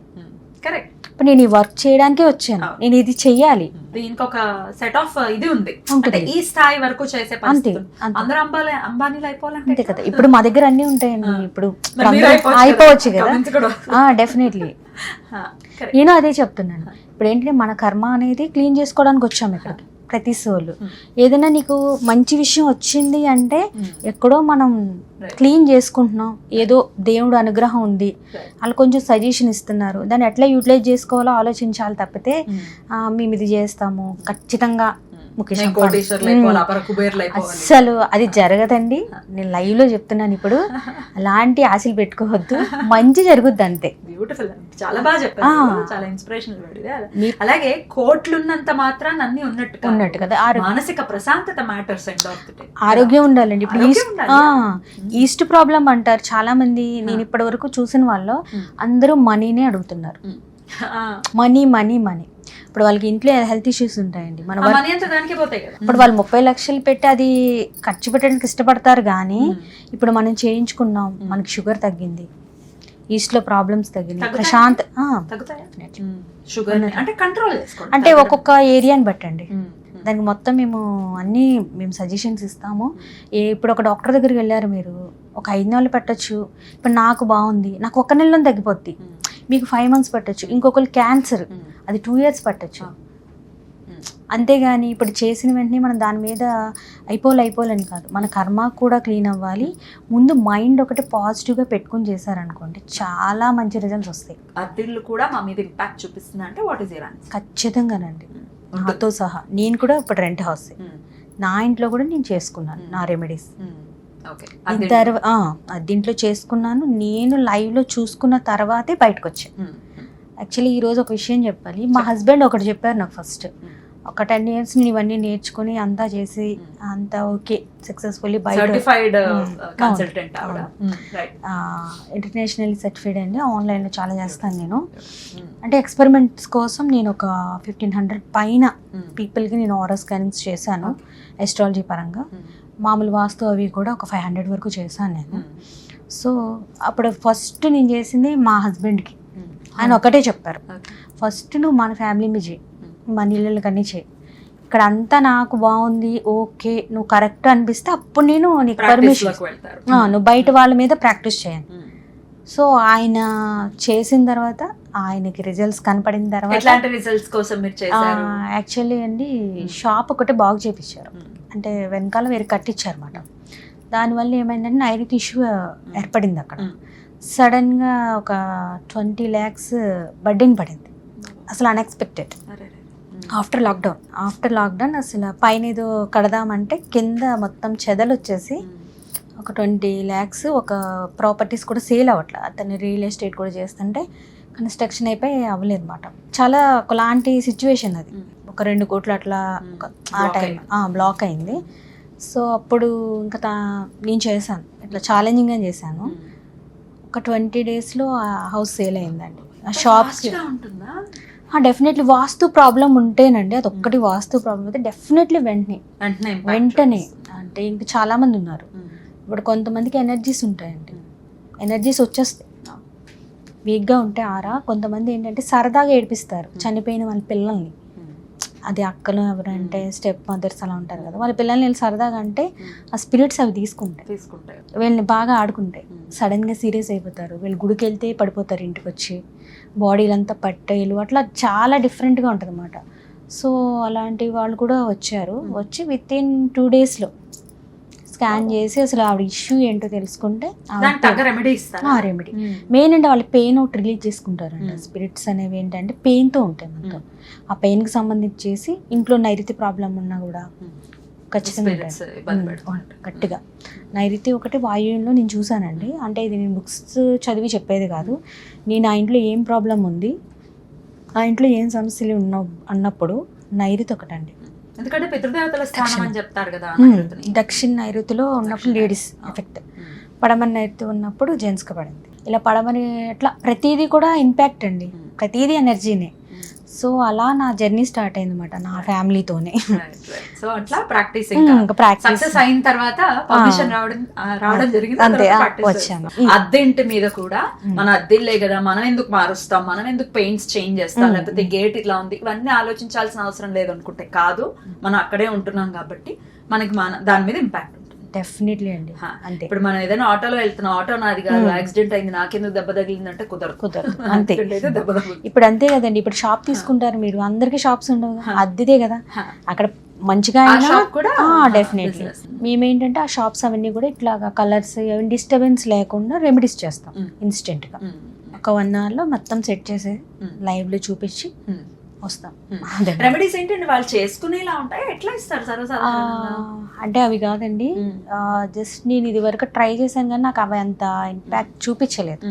కరెక్ట్. ఇప్పుడు నేను ఈ వర్క్ చేయడానికే వచ్చాను, నేను ఇది చెయ్యాలి. దీనికి ఒక సెట్ ఆఫ్ ఇది ఉంది, ఈ స్థాయి వరకు చేసే అంతే. అందరూ అంబానీలు అయిపోవాలంటే అంతే కదా. ఇప్పుడు మా దగ్గర అన్ని ఉంటాయండి. ఇప్పుడు అయిపోవచ్చు కదా డెఫినెట్లీ. నేను అదే చెప్తున్నాను. ఇప్పుడు ఏంటంటే మన కర్మ అనేది క్లీన్ చేసుకోవడానికి వచ్చాము ఇక్కడికి ప్రతి సోలు. ఏదైనా నీకు మంచి విషయం వచ్చింది అంటే ఎక్కడో మనం క్లీన్ చేసుకుంటున్నాం, ఏదో దేవుడు అనుగ్రహం ఉంది, వాళ్ళు కొంచెం సజెషన్ ఇస్తున్నారు, దాన్ని ఎట్లా యూటిలైజ్ చేసుకోవాలో ఆలోచించాలి తప్పితే మేము ఇది చేస్తాము ఖచ్చితంగా అస్సలు అది జరగదండి. నేను లైవ్ లో చెప్తున్నాను. ఇప్పుడు అలాంటి ఆశలు పెట్టుకోవద్దు, మంచి జరుగుద్ది అంతే. బ్యూటిఫుల్, చాలా బాగా చెప్పారు, చాలా ఇన్స్పిరేషనల్. అలాగే కోట్లున్నంత మాత్రాన్ని అన్ని ఉన్నట్టు కదా మానసిక ప్రశాంతత మ్యాటర్స్. ఆరోగ్యం ఉండాలండి. ఇప్పుడు ఈస్ట్ ప్రాబ్లం అంటారు చాలా మంది. నేను ఇప్పటి వరకు చూసిన వాళ్ళు అందరూ మనీనే అడుగుతున్నారు. Money money money. ఇప్పుడు వాళ్ళకి ఇంట్లో హెల్త్ ఇష్యూస్ ఉంటాయండి. ఇప్పుడు వాళ్ళు 30 లక్షలు పెట్టి అది ఖర్చు పెట్టడానికి ఇష్టపడతారు. కానీ ఇప్పుడు మనం చేయించుకున్నాం, మనకి షుగర్ తగ్గింది, ఈస్ట్లో ప్రాబ్లమ్స్ తగ్గింది, ప్రశాంత్ అంటే ఒక్కొక్క ఏరియాని బట్టండి. దానికి మొత్తం మేము సజెషన్స్ ఇస్తాము. ఇప్పుడు ఒక డాక్టర్ దగ్గరికి వెళ్ళారు మీరు, ఒక 5 నెలలు పెట్టచ్చు. ఇప్పుడు నాకు బాగుంది, నాకు 1 నెలలో తగ్గిపోద్ది. మీకు 5 months పట్టచ్చు. ఇంకొకరు క్యాన్సర్, అది 2 years పట్టచ్చు. అంతేగాని ఇప్పుడు చేసిన వెంటనే మనం దాని మీద అయిపోవాలని కాదు. మన కర్మ కూడా క్లీన్ అవ్వాలి. ముందు మైండ్ ఒకటి పాజిటివ్గా పెట్టుకుని చేశారనుకోండి, చాలా మంచి రిజల్ట్స్ వస్తాయి. అదిళ్ళు కూడా మా మీద ఇంపాక్ట్ చూపిస్తుంది అంటే వాట్ ఈస్ యువర్ ఆన్సర్? ఖచ్చితంగానండి, నాతో సహా. నేను కూడా ఇప్పుడు రెంట్ హౌస్, నా ఇంట్లో కూడా నేను చేసుకున్నాను నా రెమెడీస్. ఓకే దీంట్లో చేసుకున్నాను. నేను లైవ్లో చూసుకున్న తర్వాతే బయటకు వచ్చాను. యాక్చువల్లీ ఈరోజు ఒక విషయం చెప్పాలి. మా హస్బెండ్ ఒకటి చెప్పారు నాకు ఫస్ట్. ఒక 10 years నేను ఇవన్నీ నేర్చుకుని అంతా చేసి అంతా ఓకే సక్సెస్ఫుల్లీ సర్టిఫైడ్ కన్సల్టెంట్ ఆవిడ. ఇంటర్నేషనల్ సర్టిఫైడ్ అండి. ఆన్లైన్లో చాలా చేస్తాను నేను. అంటే ఎక్స్పెరిమెంట్స్ కోసం నేను ఒక 1500 పైన పీపుల్కి నేను ఆరా స్కానింగ్స్ చేశాను ఎస్ట్రాలజీ పరంగా. మామూలు వాస్తు అవి కూడా ఒక 500 వరకు చేశాను నేను. సో అప్పుడు ఫస్ట్ నేను చేసింది మా హస్బెండ్కి. ఆయన ఒకటే చెప్పారు, ఫస్ట్ నువ్వు మన ఫ్యామిలీ మీద చేయి, మన ఇళ్ళకన్నీ చేయి. ఇక్కడ అంతా నాకు బాగుంది, ఓకే నువ్వు కరెక్ట్ అనిపిస్తే అప్పుడు నేను నీకు పర్మిషన్, నువ్వు బయట వాళ్ళ మీద ప్రాక్టీస్ చేయను. సో ఆయన చేసిన తర్వాత ఆయనకి రిజల్ట్స్ కనపడిన తర్వాత యాక్చువల్లీ అండి షాప్ ఒకటి బాగు చేయించారు. అంటే వెనకాల వేరే కట్టించారు అన్నమాట. దానివల్ల ఏమైందంటే నైరుతి ఇష్యూ ఏర్పడింది అక్కడ. సడన్గా ఒక 20 lakhs బడ్డింగ్ పడింది, అసలు అన్ఎక్స్పెక్టెడ్. ఆఫ్టర్ లాక్డౌన్ అసలు పైన ఏదో కడదామంటే కింద మొత్తం చెదలు వచ్చేసి ఒక 20 lakhs. ఒక ప్రాపర్టీస్ కూడా సేల్ అవ్వట్లేదు. అతను రియల్ ఎస్టేట్ కూడా చేస్తుంటే కన్స్ట్రక్షన్ అయిపోయి అవ్వలేదు అనమాట. చాలా ఒకలాంటి సిచ్యువేషన్ అది. ఒక 2 కోట్లు అట్లా ఆ టైం బ్లాక్ అయింది. సో అప్పుడు ఇంకా నేను చేశాను, ఇట్లా ఛాలెంజింగ్గా చేశాను. ఒక 20 daysలో ఆ హౌస్ సేల్ అయిందండి. ఆ షాప్కి డెఫినెట్లీ వాస్తు ప్రాబ్లం ఉంటేనండి, అది ఒక్కటి వాస్తు ప్రాబ్లం అయితే డెఫినెట్లీ వెంటనే అంటే ఇంకా చాలా మంది ఉన్నారు. ఇప్పుడు కొంతమందికి ఎనర్జీస్ ఉంటాయండి, ఎనర్జీస్ వచ్చేస్తాయి. వీక్గా ఉంటే ఆరా. కొంతమంది ఏంటంటే సరదాగా ఏడిపిస్తారు చనిపోయిన వాళ్ళ పిల్లల్ని. అది అక్కలు ఎవరంటే స్టెప్ మదర్స్ అలా ఉంటారు కదా, వాళ్ళ పిల్లల్ని వెళ్ళి సరదాగా అంటే ఆ స్పిరిట్స్ అవి తీసుకుంటాయి, వీళ్ళని బాగా ఆడుకుంటాయి. సడన్గా సీరియస్ అయిపోతారు. వీళ్ళు గుడికి వెళ్తే పడిపోతారు, ఇంటికి వచ్చి బాడీలంతా పట్టేలు అట్లా చాలా డిఫరెంట్గా ఉంటుంది అన్నమాట. సో అలాంటి వాళ్ళు కూడా వచ్చి విత్-ఇన్ 2 daysలో స్కాన్ చేసి అసలు ఆవిడ ఇష్యూ ఏంటో తెలుసుకుంటే రెమెడీ మెయిన్ అంటే వాళ్ళు పెయిన్ ఒకటి రిలీజ్ చేసుకుంటారంట. స్పిరిట్స్ అనేవి ఏంటంటే పెయిన్తో ఉంటాయి మనతో. ఆ పెయిన్కి సంబంధించేసి ఇంట్లో నైరుతి ప్రాబ్లం ఉన్నా కూడా ఖచ్చితంగా గట్టిగా నైరుతి ఒకటి వాయువులో నేను చూసానండి. అంటే ఇది నేను బుక్స్ చదివి చెప్పేది కాదు. నేను ఆ ఇంట్లో ఏం ప్రాబ్లం ఉంది, ఆ ఇంట్లో ఏం సమస్యలు అన్నప్పుడు నైరుతి ఒకటండి. ఎందుకంటే పితృదేవతల స్థానం అని చెప్తారు కదా. దక్షిణ నైరుతిలో ఉన్నప్పుడు లేడీస్ ఎఫెక్ట్, పడమర నైరుతి ఉన్నప్పుడు జెంట్స్కి పడింది. ఇలా పడమని అట్లా ప్రతిదీ కూడా ఇంపాక్ట్ అండి, ప్రతిదీ ఎనర్జీనే. సో అలా నా జర్నీ స్టార్ట్ అయింది అనమాట నా ఫ్యామిలీతోనే. సో అట్లా ప్రాక్టీస్ సక్సెస్ అయిన తర్వాత పర్మిషన్ రావడం జరిగింది. అంతే వచ్చాను. అద్దె ఇంటి మీద కూడా మన అద్దెలే కదా, మనం ఎందుకు మారుస్తాం, మనం ఎందుకు పెయింట్స్ చేంజ్ చేస్తాం, లేకపోతే గేట్ ఇట్లా ఉంది, ఇవన్నీ ఆలోచించాల్సిన అవసరం లేదు అనుకుంటే కాదు. మనం అక్కడే ఉంటున్నాం కాబట్టి మనకి దాని మీద ఇంపాక్ట్ ఉంటుంది. డెఫినెట్లీ అండి. అంతే ఇప్పుడు మనం ఏదైనా ఆటోలో వెళ్తున్నాం, ఆటో నాది కాదు, యాక్సిడెంట్ అయింది, నాకెందుకు దెబ్బ తగిలిందంటే కుదరదు. అంతే ఇప్పుడు అంతే కదండి. ఇప్పుడు షాప్ తీసుకుంటారు మీరు, అందరికి షాప్స్ ఉండవు, అద్దెదే కదా. అక్కడ మంచిగా డెఫినెట్లీ మేమేంటంటే ఆ షాప్స్ అవన్నీ కూడా ఇట్లాగా కలర్స్ డిస్టర్బెన్స్ లేకుండా రెమెడీస్ చేస్తాం ఇన్స్టెంట్ గా. ఒక 1 hourలో మొత్తం సెట్ చేసి లైవ్ లో చూపించి వస్తాం. రెమెడీస్ ఏంటంటే వాళ్ళు చేసుకునేలా ఉంటాయి, ఎట్లా ఇస్తారు సర్వసాధారణంగా? అంటే అవి కాదండి, జస్ట్ నేను ఇది వరకు ట్రై చేశాను కానీ నాకు అవి అంత ఇంపాక్ట్ చూపించలేదు.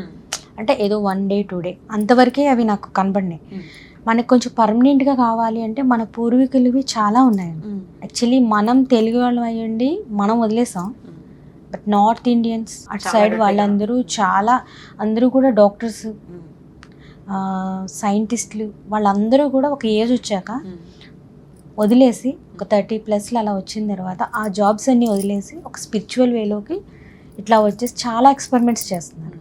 అంటే ఏదో 1 day 2 day అంతవరకే అవి నాకు కనబడినాయి. మనకు కొంచెం పర్మనెంట్గా కావాలి అంటే మన పూర్వీకులవి చాలా ఉన్నాయండి. యాక్చువల్లీ మనం తెలుగు వాళ్ళం అయ్యండి మనం వదిలేసాం. బట్ నార్త్ ఇండియన్స్ అటు సైడ్ వాళ్ళందరూ చాలా, అందరూ కూడా డాక్టర్స్, సైంటిస్టులు, వాళ్ళందరూ కూడా ఒక ఏజ్ వచ్చాక వదిలేసి ఒక 30+ అలా వచ్చిన తర్వాత ఆ జాబ్స్ అన్నీ వదిలేసి ఒక స్పిరిచువల్ వేలోకి ఇట్లా వచ్చేసి చాలా ఎక్స్పెరిమెంట్స్ చేస్తున్నారు.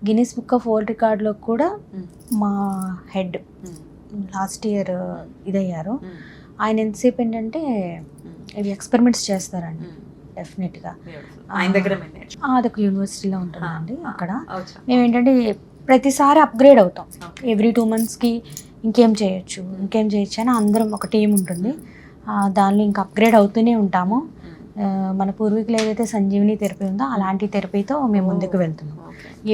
గిన్నీస్ బుక్ ఆఫ్ వరల్డ్ రికార్డ్లో కూడా మా హెడ్ లాస్ట్ ఇయర్ ఇదయ్యారు. ఆయన ఎంతసేపు ఏంటంటే ఇవి ఎక్స్పెరిమెంట్స్ చేస్తారండి డెఫినెట్గా. అదొక యూనివర్సిటీలో ఉంటుందండి. అక్కడ మేము ఏంటంటే ప్రతిసారి అప్గ్రేడ్ అవుతాం. ఎవ్రీ 2 monthsకి ఇంకేం చేయొచ్చు అని అందరం ఒక టీం ఉంటుంది. దానిలో ఇంకా అప్గ్రేడ్ అవుతూనే ఉంటాము. మన పూర్వీకులు ఏదైతే సంజీవిని థెరపీ ఉందో అలాంటి థెరపీతో మేము ముందుకు వెళ్తున్నాం.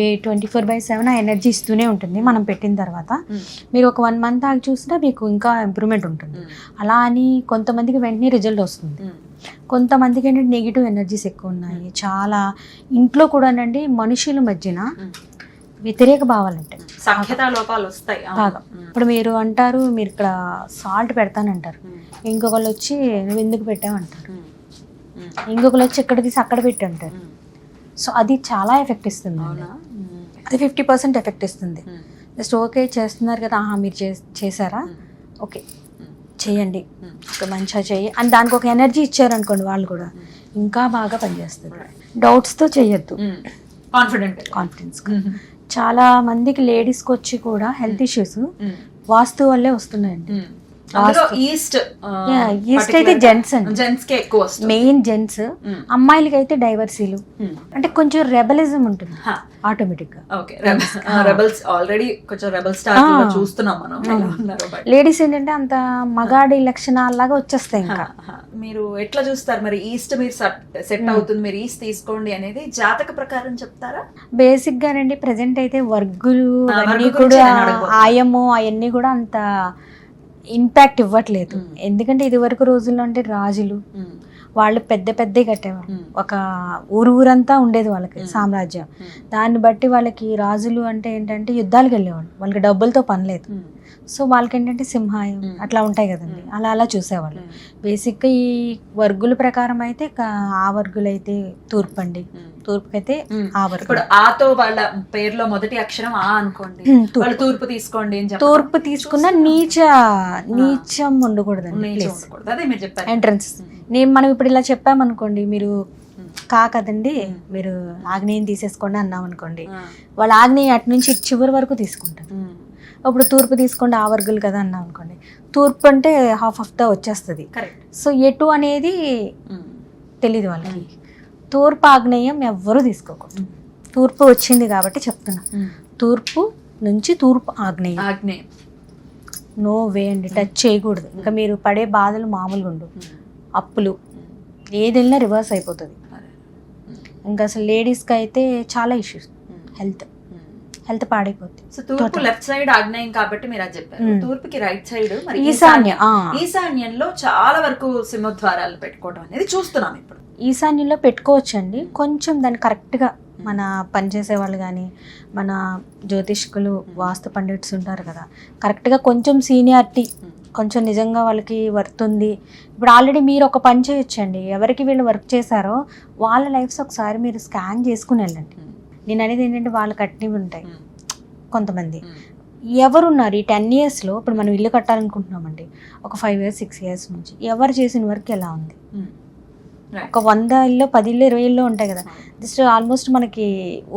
ఏ 24/7 ఆ ఎనర్జీ ఇస్తూనే ఉంటుంది మనం పెట్టిన తర్వాత. మీరు ఒక 1 month ఆగి చూసినా మీకు ఇంకా ఇంప్రూవ్మెంట్ ఉంటుంది. అలా అని కొంతమందికి వెంటనే రిజల్ట్ వస్తుంది, కొంతమందికి ఏంటంటే నెగిటివ్ ఎనర్జీస్ ఎక్కువ ఉన్నాయి. చాలా ఇంట్లో కూడానండి మనుషుల మధ్యన వ్యతిరేక భావాలు ఉంటాయి, సఖ్యతా లోపాలు వస్తాయి బాగా. ఇప్పుడు మీరు అంటారు మీరు ఇక్కడ సాల్ట్ పెడతానంటారు, ఇంకొకళ్ళు వచ్చి నువ్వు ఎందుకు పెట్టావంటారు, ఇంకొకళ్ళు వచ్చి ఎక్కడ తీసి అక్కడ పెట్టి అంటారు. సో అది చాలా ఎఫెక్ట్ ఇస్తుంది, అది 50% ఎఫెక్ట్ ఇస్తుంది. జస్ట్ ఓకే చేస్తున్నారు కదా, మీరు చేశారా, ఓకే చేయండి, ఒక మంచిగా చెయ్యి అని దానికి ఒక ఎనర్జీ ఇచ్చారనుకోండి, వాళ్ళు కూడా ఇంకా బాగా పనిచేస్తుంది. డౌట్స్తో చేయొద్దు, కాన్ఫిడెన్స్. చాలా మందికి లేడీస్కి వచ్చి కూడా హెల్త్ ఇష్యూస్ వాస్తు వల్లే వస్తున్నాయండి. ఈస్ట్ ఈస్ట్ అయితే జెంట్స్ అండి, జెంట్స్ కే ఎక్కువ వస్తుంది, మెయిన్ జెంట్స్. అమ్మాయిలకి అయితే డైవర్సీలు అంటే కొంచెం రెబలిజం ఉంటుంది ఆటోమేటిక్ గా. రెబల్స్ ఆల్రెడీ కొంచెం రెబల్ స్టార్ చూస్తున్నాం మనం. లేడీస్ ఏంటంటే అంత మగాడి లక్షణాలాగా వచ్చేస్తాయి. ఇంకా మీరు ఎట్లా చూస్తారు మరి, ఈస్ట్ మీరు సెట్ అవుతుంది, మీరు ఈస్ట్ తీసుకోండి అనేది జాతక ప్రకారం చెప్తారా? బేసిక్ గానండి ప్రెసెంట్ అయితే వర్గులు అవన్నీ కూడా ఆయము అవన్నీ కూడా అంత ఇంపాక్ట్ ఇవ్వట్లేదు. ఎందుకంటే ఇది వరకు రోజుల్లో అంటే రాజులు వాళ్ళు పెద్ద పెద్దవి కట్టేవాళ్ళు, ఒక ఊరంతా ఉండేది వాళ్ళకి సామ్రాజ్యం. దాన్ని బట్టి వాళ్ళకి రాజులు అంటే ఏంటంటే యుద్ధాలకు వెళ్ళేవాళ్ళు, వాళ్ళకి డబ్బులతో పని లేదు. సో వాళ్ళకి ఏంటంటే సింహాయం అట్లా ఉంటాయి కదండి, అలా చూసేవాళ్ళు. బేసిక్గా ఈ వర్గుల ప్రకారం అయితే ఆ వర్గులు అయితే తూర్పు అండి, తూర్పుకైతే ఆ వర్గు. ఇప్పుడు ఆతో వాళ్ళ పేరులో మొదటి అక్షరం ఆ అనుకోండి, వాళ్ళు తూర్పు తీసుకోండి. తూర్పు తీసుకున్న నీచం ఉండకూడదండి, అదే మీరు చెప్పారు ఎంట్రన్స్. మనం ఇప్పుడు ఇలా చెప్పామనుకోండి, మీరు కాకదండి మీరు ఆగ్నేయం తీసేసుకోండి అన్నాం అనుకోండి, వాళ్ళ ఆగ్నేయం అటు నుంచి చివరి వరకు తీసుకుంటారు. ఇప్పుడు తూర్పు తీసుకోండి ఆ వర్గులు కదా అన్నాం అనుకోండి, తూర్పు అంటే హాఫ్ ఆఫ్ ద వచ్చేస్తుంది. సో ఎటు అనేది తెలీదు వాళ్ళకి. తూర్పు ఆగ్నేయం ఎవ్వరూ తీసుకోకూడదు. తూర్పు వచ్చింది కాబట్టి చెప్తున్నా, తూర్పు నుంచి తూర్పు ఆగ్నేయం నో వే అండి, టచ్ చేయకూడదు. ఇంకా మీరు పడే బాధలు మామూలుగా ఉండవు, అప్పులు ఏది వెళ్ళినా రివర్స్ అయిపోతుంది. ఇంకా అసలు లేడీస్కి అయితే చాలా ఇష్యూస్, హెల్త్ పాడైపోతుంది. సో తూర్పు లెఫ్ట్ సైడ్ ఆగ్నేయం కాబట్టి మీరు అది చెప్పారు. తూర్పుకి రైట్ సైడ్ మరి ఈశాన్యంలో చాలా వరకు సింహద్వారాలు పెట్టుకోవడం అనేది చూస్తున్నాం ఇప్పుడు. ఈశాన్యంలో పెట్టుకోవచ్చండి, కొంచెం దాన్ని కరెక్ట్గా మన పనిచేసే వాళ్ళు కానీ మన జ్యోతిష్కులు వాస్తు పండిట్స్ ఉంటారు కదా, కరెక్ట్గా కొంచెం సీనియారిటీ, కొంచెం నిజంగా వాళ్ళకి వర్త్ ఉంది. ఇప్పుడు ఆల్రెడీ మీరు ఒక పని చేయొచ్చండి, ఎవరికి వీళ్ళు వర్క్ చేశారో వాళ్ళ లైఫ్స్ ఒకసారి మీరు స్కాన్ చేసుకుని వెళ్ళండి. నేను అనేది ఏంటంటే వాళ్ళు కట్టినవి ఉంటాయి. కొంతమంది ఎవరున్నారు ఈ 10 yearsలో, ఇప్పుడు మనం ఇల్లు కట్టాలనుకుంటున్నామండి, ఒక 5 years 6 years నుంచి ఎవరు చేసిన వర్క్ ఎలా ఉంది, ఒక 100 ఇల్లు 10 ఇల్లు 20 ఇల్లు ఉంటాయి కదా, జస్ట్ ఆల్మోస్ట్ మనకి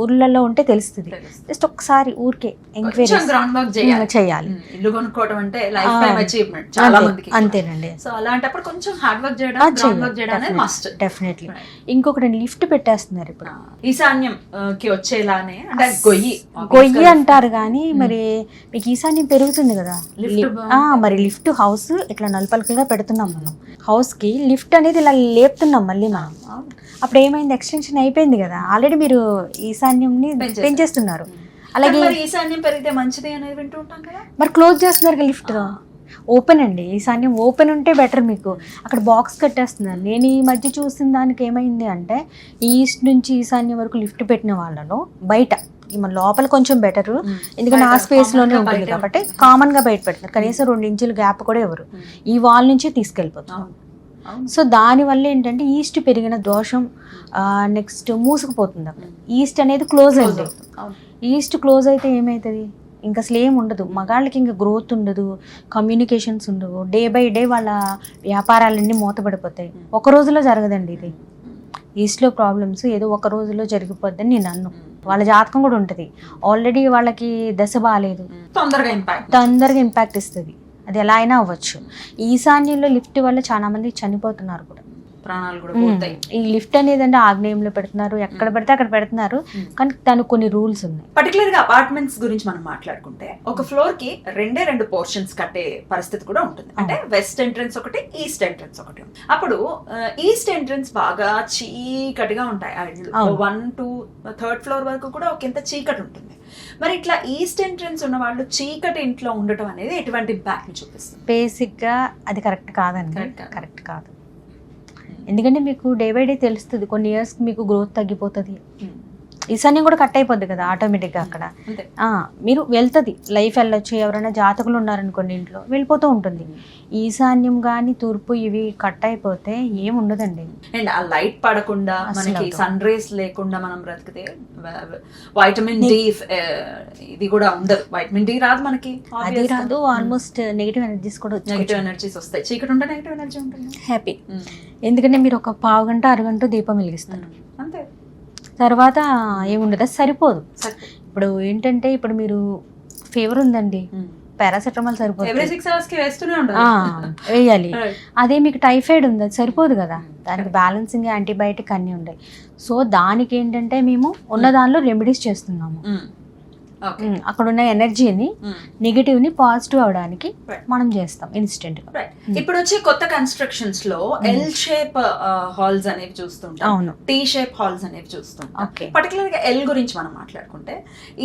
ఊర్లలో ఉంటే తెలుస్తుంది. జస్ట్ ఒకసారి ఊరికే ఎంక్వైరీ చేయాలి. ఇల్లు కొనుక్కోవడం అంటే లైఫ్ టైం అచీవ్మెంట్ చాలా మందికి. అంతేనండి. సో అలాంటప్పుడు కొంచెం హార్డ్ వర్క్ చేయడం, గ్రౌండ్ వర్క్ చేయడం అనేది మస్ట్. డెఫినెట్లీ. ఇంకొకటి లిఫ్ట్ పెట్టేస్తున్నారు ఇప్పుడు ఈశాన్యం కి వచ్చేలానే, అంటే గొయ్యి అంటారు కానీ మరి మీకు ఈశాన్యం పెరుగుతుంది కదా, మరి లిఫ్ట్ హౌస్ ఇట్లా నలుపలకలుగా పెడుతున్నాం మనం, హౌస్ కి లిఫ్ట్ అనేది ఇలా లేపుతున్నాం మళ్ళీ మనం. అప్పుడు ఏమైంది, ఎక్స్టెన్షన్ అయిపోయింది కదా, ఆల్రెడీ మీరు ఈశాన్యంని పెంచేస్తున్నారు. అలాగే ఈశాన్యం పెరిగితే మంచిది అనేది వింటూ ఉంటాం కదా, మరి క్లోజ్ చేస్తున్నారు కదా లిఫ్ట్. ఓపెన్ అండి, ఈశాన్యం ఓపెన్ ఉంటే బెటర్. మీకు అక్కడ బాక్స్ కట్టేస్తున్నారు. నేను ఈ మధ్య చూసిన దానికి ఏమైంది అంటే, ఈస్ట్ నుంచి ఈశాన్యం వరకు లిఫ్ట్ పెట్టిన వాళ్ళలో బయట మన లోపల కొంచెం బెటర్, ఎందుకంటే ఆ స్పేస్ లోనే ఉంటుంది కాబట్టి కామన్ గా బయట పెడతారు. కనీసం 2 ఇంచుల గ్యాప్ కూడా ఎవరు ఈ వాల్ నుంచి తీసుకెళ్ళిపోతారు. సో దానివల్ల ఏంటంటే ఈస్ట్ పెరిగిన దోషం నెక్స్ట్ మూసుకుపోతుంది. అక్కడ ఈస్ట్ అనేది క్లోజ్ అయింది. ఈస్ట్ క్లోజ్ అయితే ఏమవుతుంది, ఇంకా అసలు ఏం ఉండదు, మగాళ్ళకి ఇంకా గ్రోత్ ఉండదు, కమ్యూనికేషన్స్ ఉండవు, డే బై డే వాళ్ళ వ్యాపారాలన్నీ మూతపడిపోతాయి. ఒక రోజులో జరగదండి ఇది. ఈస్ట్లో ప్రాబ్లమ్స్ ఏదో ఒక రోజులో జరిగిపోద్దని నేను అన్ను. వాళ్ళ జాతకం కూడా ఉంటుంది, ఆల్రెడీ వాళ్ళకి దశ బాగాలేదు, తొందరగా ఇంపాక్ట్ ఇస్తుంది. అది ఎలా అయినా అవ్వచ్చు. ఈశాన్యంలో లిఫ్ట్ వల్ల చాలా మంది చనిపోతున్నారు కూడా. ప్రాణాలు కూడా పోతాయి. ఈ లిఫ్ట్ అనేది అంటే ఆగ్నేయంలో పెడుతున్నారు, ఎక్కడ పెడితే అక్కడ పెడుతున్నారు, కానీ దానికి కొన్ని రూల్స్ ఉన్నాయి. పర్టికులర్ గా అపార్ట్మెంట్స్ గురించి మనం మాట్లాడుకుంటే ఒక ఫ్లోర్ కి రెండు పోర్షన్స్ కట్టే పరిస్థితి కూడా ఉంటుంది. అంటే వెస్ట్ ఎంట్రన్స్ ఒకటి, ఈస్ట్ ఎంట్రన్స్ ఒకటి. అప్పుడు ఈస్ట్ ఎంట్రన్స్ బాగా చీకటిగా ఉంటాయి. 1 to 3rd ఫ్లోర్ వరకు కూడా ఒక ఇంత చీకటి ఉంటుంది. మరి ఇట్లా ఈస్ట్ ఎంట్రన్స్ ఉన్న వాళ్ళు చీకటి ఇంట్లో ఉండటం అనేది ఎటువంటి ఇంపాక్ట్ ని చూపిస్తుంది? బేసిక్ గా అది కరెక్ట్ కాదండి, కరెక్ట్ కాదు. ఎందుకంటే మీకు డే బై డే తెలుస్తుంది, కొన్ని ఇయర్స్ మీకు గ్రోత్ తగ్గిపోతుంది, ఈశాన్యం కూడా కట్ అయిపోద్ది కదా ఆటోమేటిక్గా. అక్కడ మీరు వెళ్తుంది, లైఫ్ వెళ్ళొచ్చు. ఎవరైనా జాతకులు ఉన్నారనుకోండి ఇంట్లో, వెళ్ళిపోతూ ఉంటుంది. ఈశాన్యం కానీ తూర్పు ఇవి కట్ అయిపోతే ఏముండదండి. అండ్ ఆ లైట్ పడకుండా మనకి సన్ రేస్ లేకుండా మనం బ్రతికితే వైటమిన్ డి ఇది కూడా ఉండదు. వైటమిన్ డి రాదు మనకి, అది రాదు. ఆల్మోస్ట్ నెగిటివ్ ఎనర్జీస్ కూడా వచ్చాయి, నెగిటివ్ ఎనర్జీస్ వస్తాయి. చీకటి ఉంటే నెగిటివ్ ఎనర్జీ ఉంటుంది. హ్యాపీ, ఎందుకంటే మీరు ఒక పావు గంట అరగంట దీపం వెలిగిస్తారు, అంతే. తర్వాత ఏముండదు, అది సరిపోదు. ఇప్పుడు ఏంటంటే ఇప్పుడు మీరు ఫీవర్ ఉందండి, పారాసెటమాల్ సరిపోదు, వేయాలి. అదే మీకు టైఫాయిడ్ ఉంది, అది సరిపోదు కదా, దానికి బ్యాలెన్సింగ్ యాంటీబయాటిక్ అన్నీ ఉండాలి. సో దానికి ఏంటంటే మేము ఉన్న దానిలో రెమెడీస్ చేస్తున్నాము. అక్కడ ఉన్న ఎనర్జీని నెగిటివ్ ని పాజిటివ్ అవడానికి మనం చేస్తాం ఇన్స్టెంట్ గా. ఇప్పుడు వచ్చి కొత్త కన్స్ట్రక్షన్స్ లో ఎల్ షేప్ హాల్స్ అనేవి చూస్తుంటాం, అవును, టీ షేప్ హాల్స్ అనేవి చూస్తుంటాం. పర్టికులర్ గా ఎల్ గురించి మనం మాట్లాడుకుంటే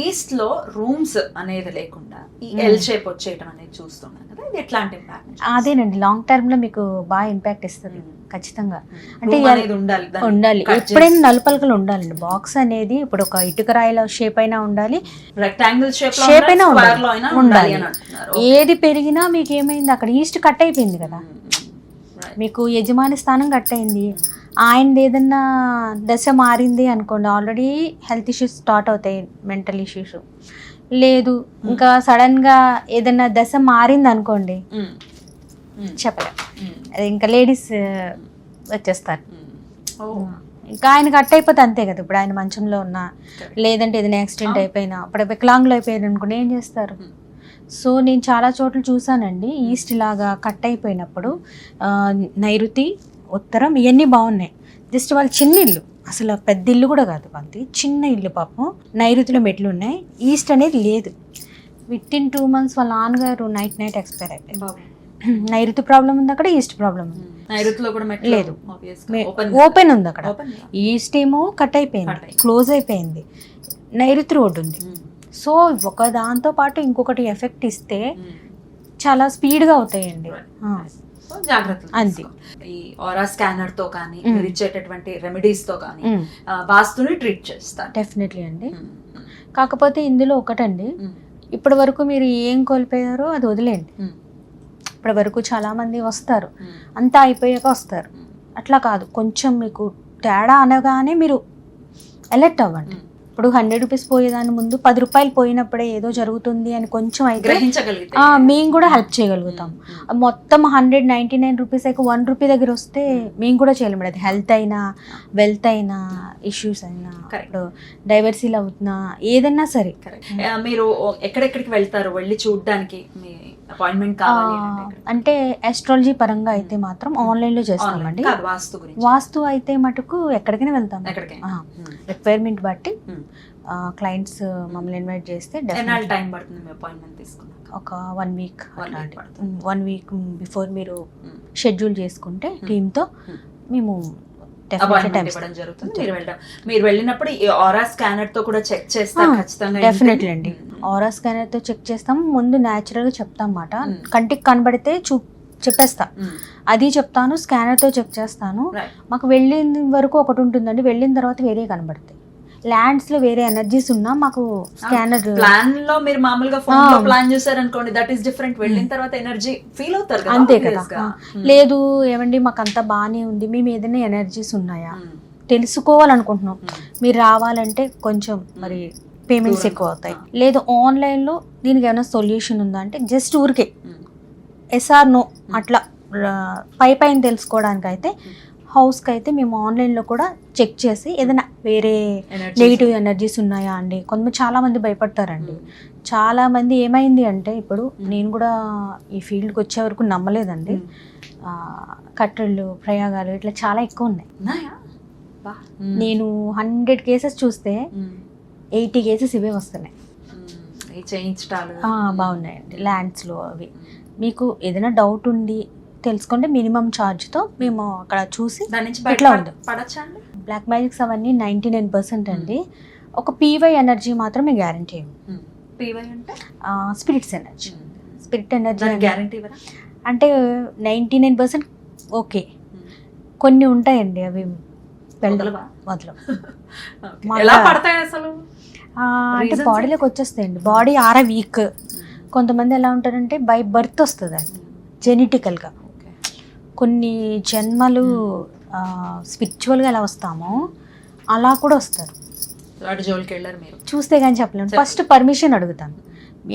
ఈస్ట్ లో రూమ్స్ అనేది లేకుండా ఈ ఎల్ షేప్ వచ్చేయడం అనేది చూస్తున్నాం కదా, ఇది ఎట్లాంటి ఇంపాక్ట్? అదేనండి, లాంగ్ టర్మ్ లో మీకు బాగా ఇంపాక్ట్ ఇస్తుంది ఖచ్చితంగా. అంటే ఉండాలి, ఎప్పుడైనా నలుపలకలు ఉండాలండి. బాక్స్ అనేది ఇప్పుడు ఒక ఇటుక రాయిల షేప్ అయినా ఉండాలి, రెక్టాంగిల్ షేప్ అయినా ఉండాలి. ఏది పెరిగినా మీకు ఏమైంది, అక్కడ ఈస్ట్ కట్ అయిపోయింది కదా, మీకు యజమాని స్థానం కట్ అయింది. ఆయనది ఏదన్నా దశ మారింది అనుకోండి, ఆల్రెడీ హెల్త్ ఇష్యూస్ స్టార్ట్ అవుతాయి, మెంటల్ ఇష్యూస్. లేదు ఇంకా సడన్ గా ఏదన్నా దశ మారింది అనుకోండి, చెప్పలే, ఇంకా లేడీస్ వచ్చేస్తారు. ఇంకా ఆయన కట్ అయిపోతే అంతే కదా. ఇప్పుడు ఆయన మంచంలో ఉన్నా, లేదంటే ఏదైనా యాక్సిడెంట్ అయిపోయినా, ఇప్పుడు వికలాంగులు అయిపోయారు అనుకోండి, ఏం చేస్తారు? సో నేను చాలా చోట్ల చూసానండి, ఈస్ట్ లాగా కట్ అయిపోయినప్పుడు నైరుతి, ఉత్తరం ఇవన్నీ బాగున్నాయి. జస్ట్ వాళ్ళు చిన్న ఇల్లు, అసలు పెద్ద ఇల్లు కూడా కాదు, వాళ్ళది చిన్న ఇల్లు, పాపం నైరుతిలో మెట్లు ఉన్నాయి, ఈస్ట్ అనేది లేదు. విత్ ఇన్ 2 months వాళ్ళ నాన్నగారు నైట్ ఎక్స్పైర్ అయిపోయారు. నైరుతి ప్రాబ్లం ఉంది అక్కడ, ఈస్ట్ ప్రాబ్లం ఉంది. లేదు, ఓపెన్ ఉంది అక్కడ. ఈస్ట్ ఏమో కట్ అయిపోయింది, క్లోజ్ అయిపోయింది, నైరుతి రోడ్డు ఉంది. సో ఒక దాంతో పాటు ఇంకొకటి ఎఫెక్ట్ ఇస్తే చాలా స్పీడ్గా అవుతాయండి. అంతే. ఈ ఆరా స్కానర్ తో కానీ మీరు ఇచ్చేటటువంటి రెమెడీస్ తో కానీ వాస్తుని ట్రీట్ చేస్తారు డెఫినెట్లీ అండి. కాకపోతే ఇందులో ఒకటండి, ఇప్పటి వరకు మీరు ఏం కోల్పోయారో అది వదిలేండి. ఇప్పటి వరకు చాలా మంది వస్తారు, అంతా అయిపోయాక వస్తారు, అట్లా కాదు. కొంచెం మీకు తేడా అనగానే మీరు అలర్ట్ అవ్వండి. ఇప్పుడు 100 రూపీస్ పోయేదాని ముందు 10 రూపాయలు పోయినప్పుడే ఏదో జరుగుతుంది అని కొంచెం అయితే మేము కూడా హెల్ప్ చేయగలుగుతాం. మొత్తం 199 రూపీస్ అయితే 1 రూపీ దగ్గర వస్తే మేము కూడా చేయలేము. అది హెల్త్ అయినా, వెల్త్ అయినా, ఇష్యూస్ అయినా, ఇప్పుడు డైవర్సీలు అవుతున్నా, ఏదైనా సరే. మీరు ఎక్కడెక్కడికి వెళ్తారు వెళ్ళి చూడడానికి? అపాయింట్మెంట్ కావాలి అంటే ఆస్ట్రాలజీ పరంగా అయితే మాత్రం ఆన్లైన్ లో చేస్తామండి. వాస్తు అయితే మటుకు ఎక్కడికైనా వెళ్తాం, రిక్వైర్మెంట్ బట్టి క్లయింట్స్ మమ్మల్ని ఇన్వైట్ చేస్తే టైం పడుతుంది అపాయింట్మెంట్ తీసుకున్నాక? ఒక 1 వీక్. 1 వీక్ బిఫోర్ మీరు షెడ్యూల్ చేసుకుంటే టీమ్తో మేము మీరు వెళ్ళినప్పుడు ఈ ఆరా స్కానర్ తో కూడా చెక్ చేస్తాం ఖచ్చితంగా? డెఫినెట్లీ అండి, ఆరా స్కానర్ తో చెక్ చేస్తాం. ముందు న్యాచురల్ గా చెప్తాం అన్నమాట, కంటికి కనబడితే చెప్పేస్తా, అది చెప్తాను. స్కానర్ తో చెక్ చేస్తాను. మాకు వెళ్ళిన వరకు ఒకటి ఉంటుందండి, వెళ్ళిన తర్వాత వేరే కనబడతాయి. ల్యాండ్స్ లో వేరే ఎనర్జీస్ ఉన్నా మాకు స్కానర్ ప్లాన్ లో మీరు మామూలుగా ఫోన్ లో ప్లాన్ చేశారు అనుకోండి, దట్ ఈస్ డిఫరెంట్. వెళ్ళిన తర్వాత ఎనర్జీ ఫీల్ అవుతారు కదా, అంతే కదా. లేదు ఏమండి మాకు అంతా బాగానే ఉంది, మేము ఏదైనా ఎనర్జీస్ ఉన్నాయా తెలుసుకోవాలనుకుంటున్నాం, మీరు రావాలంటే కొంచెం మరి పేమెంట్స్ ఎక్కువ అవుతాయి. లేదు ఆన్లైన్లో దీనికి ఏమైనా సొల్యూషన్ ఉందా అంటే జస్ట్ ఊరికే ఎస్ఆర్ నో అట్లా పైన తెలుసుకోవడానికి అయితే హౌస్కి అయితే మేము ఆన్లైన్లో కూడా చెక్ చేసి ఏదైనా వేరే నెగిటివ్ ఎనర్జీస్ ఉన్నాయా అండి. కొంతమంది చాలామంది భయపడతారండి. చాలామంది ఏమైంది అంటే, ఇప్పుడు నేను కూడా ఈ ఫీల్డ్కి వచ్చే వరకు నమ్మలేదండి. కట్టళ్ళు ప్రయోగాలు ఇట్లా చాలా ఎక్కువ ఉన్నాయి. ఉన్నాయా? బా. నేను 100 కేసెస్ చూస్తే 80 కేసెస్ ఇవే వస్తున్నాయి. ఈ చేయించటాలు బాగున్నాయండి. ల్యాండ్స్లో అవి మీకు ఏదైనా డౌట్ ఉండి తెలుసుకుంటే మినిమం ఛార్జ్తో మేము అక్కడ చూసి దాని నుంచి ఇట్లా ఉంది. పడచ్చా అండి? బ్లాక్ మ్యాజిక్స్ అవన్నీ 99% అండి. ఒక పీవై ఎనర్జీ మాత్రమే గ్యారంటీ ఇవ్వం. పీవై అంటే spirits energy. Spirit energy guarantee ఇవ్వరా? అంటే 99% ఓకే. కొన్ని ఉంటాయండి అవి వదలవా? వదలం. ఎలా పడతాయి అసలు? అంటే బాడీలోకి వచ్చేస్తాయండి. బాడీ ఆరా వీక్. కొంతమంది ఎలా ఉంటారంటే బై బర్త్ వస్తుంది అది జెనెటికల్గా. కొన్ని జన్మలు స్పిరిచువల్గా ఎలా వస్తామో అలా కూడా వస్తారు. వాటి జోలికి వెళ్ళారు మీరు? చూస్తే కానీ చెప్పలేము. ఫస్ట్ పర్మిషన్ అడుగుతాను.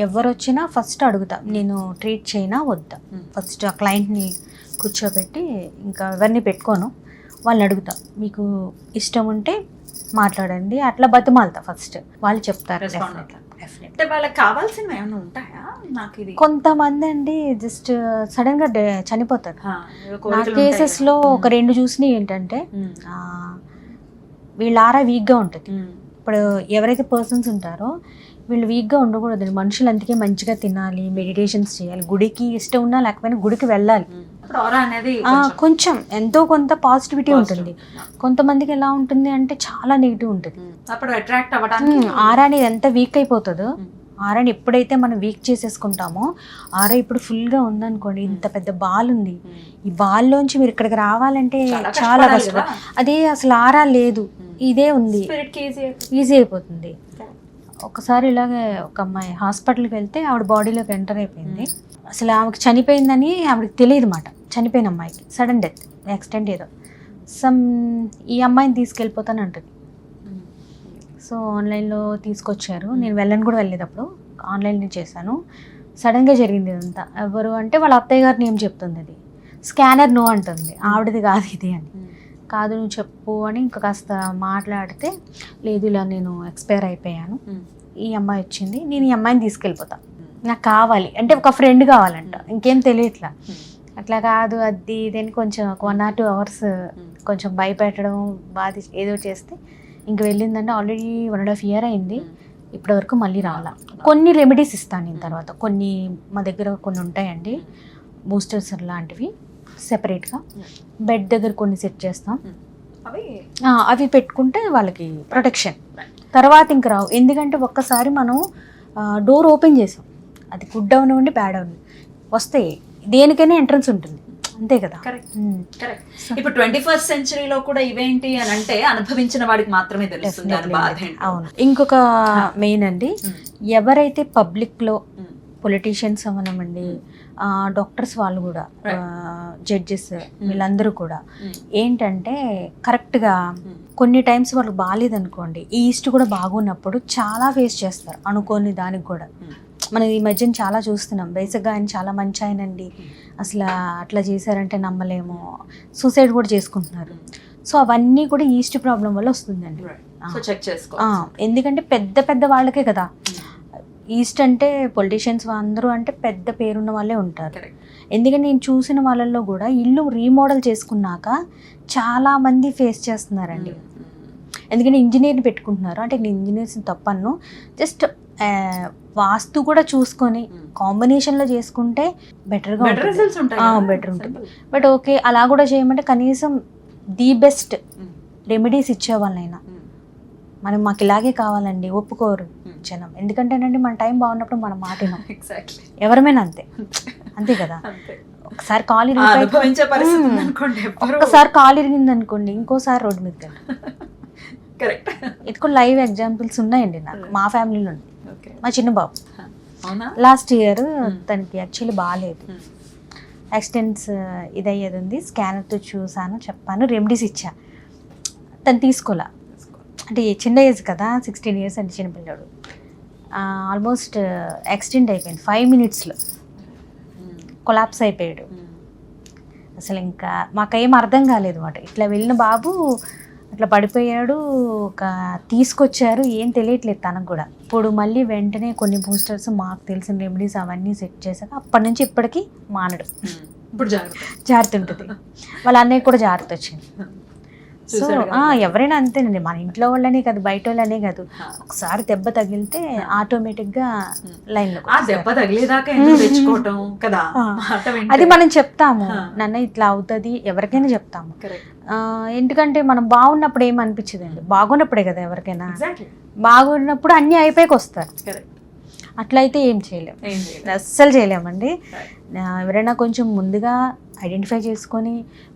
ఎవరు వచ్చినా ఫస్ట్ అడుగుతా, నేను ట్రీట్ చేయనా వద్దా. ఫస్ట్ ఆ క్లయింట్ని కూర్చోబెట్టి ఇంకా ఎవరిని పెట్టుకోను, వాళ్ళని అడుగుతా. మీకు ఇష్టం ఉంటే మాట్లాడండి, అట్లా బతిమాలతా. ఫస్ట్ వాళ్ళు చెప్తారు. అంటే వాళ్ళకి కావాల్సినవి ఏమైనా ఉంటాయా? నాకు ఇది కొంతమంది అండి జస్ట్ సడన్ గా చనిపోతారు. నా కేసెస్ లో ఒక 2 చూసినవి ఏంటంటే వీళ్ళ ఆరా వీక్ గా ఉంటుంది. ఇప్పుడు ఎవరైతే పర్సన్స్ ఉంటారో వీళ్ళు వీక్గా ఉండకూడదు. మనుషులు అందుకే మంచిగా తినాలి, మెడిటేషన్స్ చేయాలి, గుడికి ఇష్టం ఉన్నా లేకపోయినా గుడికి వెళ్ళాలి. కొంచెం ఎంతో కొంత పాజిటివిటీ ఉంటుంది. కొంతమందికి ఎలా ఉంటుంది అంటే చాలా నెగిటివ్ ఉంటుంది. ఆరా అనేది ఎంత వీక్ అయిపోతుందో, ఆరాని ఎప్పుడైతే మనం వీక్ చేసేసుకుంటామో, ఆరా ఇప్పుడు ఫుల్గా ఉందనుకోండి, ఇంత పెద్ద బాల్ ఉంది, ఈ బాల్లోంచి మీరు ఇక్కడికి రావాలంటే చాలా కష్టం. అదే అసలు ఆరా లేదు, ఇదే ఉంది, ఈజీ అయిపోతుంది. ఒకసారి ఇలాగే ఒక అమ్మాయి హాస్పిటల్కి వెళ్తే ఆవిడ బాడీలోకి ఎంటర్ అయిపోయింది. అసలు ఆమెకి చనిపోయిందని ఆవిడకి తెలియదు మాట. చనిపోయిన అమ్మాయికి సడన్ డెత్, యాక్సిడెంట్ ఏదో ఈ అమ్మాయిని తీసుకెళ్ళిపోతాను అంటుంది. సో ఆన్లైన్లో తీసుకొచ్చారు. నేను వెళ్ళను కూడా వెళ్ళలేదు, అప్పుడు ఆన్లైన్లో చేశాను. సడన్గా జరిగింది ఇదంతా. ఎవరు అంటే వాళ్ళ అత్తయ్య గారిని ఏం చెప్తుంది, అది స్కానర్ నో అంటుంది, ఆవిడది కాదు ఇది అని. కాదు నువ్వు చెప్పు అని ఇంకా కాస్త మాట్లాడితే, లేదు ఇలా నేను ఎక్స్పైర్ అయిపోయాను, ఈ అమ్మాయి వచ్చింది, నేను ఈ అమ్మాయిని తీసుకెళ్ళిపోతా, నాకు కావాలి అంటే ఒక ఫ్రెండ్ కావాలంట, ఇంకేం తెలియట్లా. అట్లా కాదు అది ఇదని కొంచెం 1 or 2 hours కొంచెం భయపెట్టడం, బాధ ఏదో చేస్తే ఇంక వెళ్ళిందంటే ఆల్రెడీ 1.5 year అయింది, ఇప్పటివరకు మళ్ళీ రాలా. కొన్ని రెమెడీస్ ఇస్తాను నేను తర్వాత. కొన్ని మా దగ్గర కొన్ని ఉంటాయండి బూస్టర్స్ లాంటివి, సెపరేట్గా బెడ్ దగ్గర కొన్ని సెట్ చేస్తాం. అవి పెట్టుకుంటే వాళ్ళకి ప్రొటెక్షన్. తర్వాత ఇంక రావు. ఎందుకంటే ఒక్కసారి మనం డోర్ ఓపెన్ చేసాం, అది గుడ్ అవనివ్వండి బ్యాడ్ అవనివ్వండి, వస్తాయి. దేనికైనా ఎంట్రన్స్ ఉంటుంది, అంతే కదా. ఇప్పుడు 21st centuryలో కూడా ఇవేంటి అని అంటే అనుభవించిన వాడికి మాత్రమే తెలుస్తుంది. అవును. ఇంకొక మెయిన్ అండి, ఎవరైతే పబ్లిక్లో పొలిటీషియన్స్ అవనమండి, డాక్టర్స్ వాళ్ళు కూడా, జడ్జెస్ వీళ్ళందరూ కూడా ఏంటంటే కరెక్ట్గా కొన్ని టైమ్స్ వాళ్ళకి బాగాలేదనుకోండి, ఈస్ట్ కూడా బాగున్నప్పుడు చాలా ఫేస్ చేస్తారు అనుకోని దానికి కూడా. మనం ఈ మధ్యన చాలా చూస్తున్నాం. బేసిక్గా ఆయన చాలా మంచి ఆయనండి, అసలు అట్లా చేశారంటే నమ్మలేము, సూసైడ్ కూడా చేసుకుంటున్నారు. సో అవన్నీ కూడా ఈస్ట్ ప్రాబ్లం వల్ల వస్తుందండి. ఎందుకంటే పెద్ద పెద్ద వాళ్ళకే కదా ఈస్ట్ అంటే, పొలిటీషియన్స్ అందరూ అంటే పెద్ద పేరున్న వాళ్ళే ఉంటారు. ఎందుకంటే నేను చూసిన వాళ్ళల్లో కూడా ఇల్లు రీమోడల్ చేసుకున్నాక చాలా మంది ఫేస్ చేస్తున్నారండి. ఎందుకంటే ఇంజనీర్ని పెట్టుకుంటున్నారు. అంటే నేను ఇంజనీర్స్ని తప్పను, జస్ట్ వాస్తు కూడా చూసుకొని కాంబినేషన్లో చేసుకుంటే బెటర్గా బెటర్ ఉంటుంది. బట్ ఓకే అలా కూడా చేయమంటే కనీసం ది బెస్ట్ రెమెడీస్ ఇచ్చే వాళ్ళైనా మనం మాకు ఇలాగే కావాలండి ఒప్పుకోరు జనం. ఎందుకంటేనండి మన టైం బాగున్నప్పుడు మనం మాటినాం, ఎవరమైనా అంతే, అంతే కదా. ఒకసారి కాలు ఒక్కసారి కాలు ఇరిగింది అనుకోండి, ఇంకోసారి రోడ్డు మీదకి ఇది కూడా లైవ్ ఎగ్జాంపుల్స్ ఉన్నాయండి నాకు, మా ఫ్యామిలీలో. మా చిన్న బాబు లాస్ట్ ఇయర్ తనకి యాక్చువల్లీ బాగాలేదు, యాక్సిడెంట్స్ ఇదయ్యేది ఉంది, స్కానర్తో చూసాను, చెప్పాను, రెమెడీస్ ఇచ్చా, తను తీసుకోలే. అంటే చిన్న ఏజ్ కదా, 16 years అంటే చిన్నపిల్లాడు. ఆల్మోస్ట్ యాక్సిడెంట్ అయిపోయింది 5 minutesలో, కొలాప్స్ అయిపోయాడు. అసలు ఇంకా మాకేం అర్థం కాలేదు అన్నమాట. ఇట్లా వెళ్ళిన బాబు అట్లా పడిపోయాడు, ఒక తీసుకొచ్చారు, ఏం తెలియట్లేదు తనకు కూడా. ఇప్పుడు మళ్ళీ వెంటనే కొన్ని బూస్టర్స్ మాకు తెలిసిన రెమెడీస్ అవన్నీ సెట్ చేశాక అప్పటి నుంచి ఇప్పటికీ మానడు. ఇప్పుడు జాగ్రత్త. జాగ్రత్త ఉంటుంది. వాళ్ళ అన్నయ్య కూడా జాగ్రత్త వచ్చింది. సో చూసారుగా? ఎవరైనా అంతేనండి, మన ఇంట్లో వాళ్ళనే కాదు బయట వాళ్ళనే కాదు, ఒకసారి దెబ్బ తగిలితే ఆటోమేటిక్గా లైన్లో ఆ దెబ్బ తగిలేదాకా ఎందుకు తెచ్చుకోవటం కదా. మాట వింటే. అది మనం చెప్తాము, నాన్న ఇట్లా అవుతుంది ఎవరికైనా చెప్తాము. Correct. ఎందుకంటే మనం బాగున్నప్పుడు ఏమనిపించదండి, బాగున్నప్పుడే కదా ఎవరికైనా. Exactly. బాగున్నప్పుడు అన్నీ అయిపోయాక వస్తారు, Correct. అట్లయితే ఏం చేయలేము, ఏం చేయలేదు. అస్సలు చేయలేమండి. Right. ఎవరైనా కొంచెం ముందుగా ఐడెంటిఫై చేసుకొని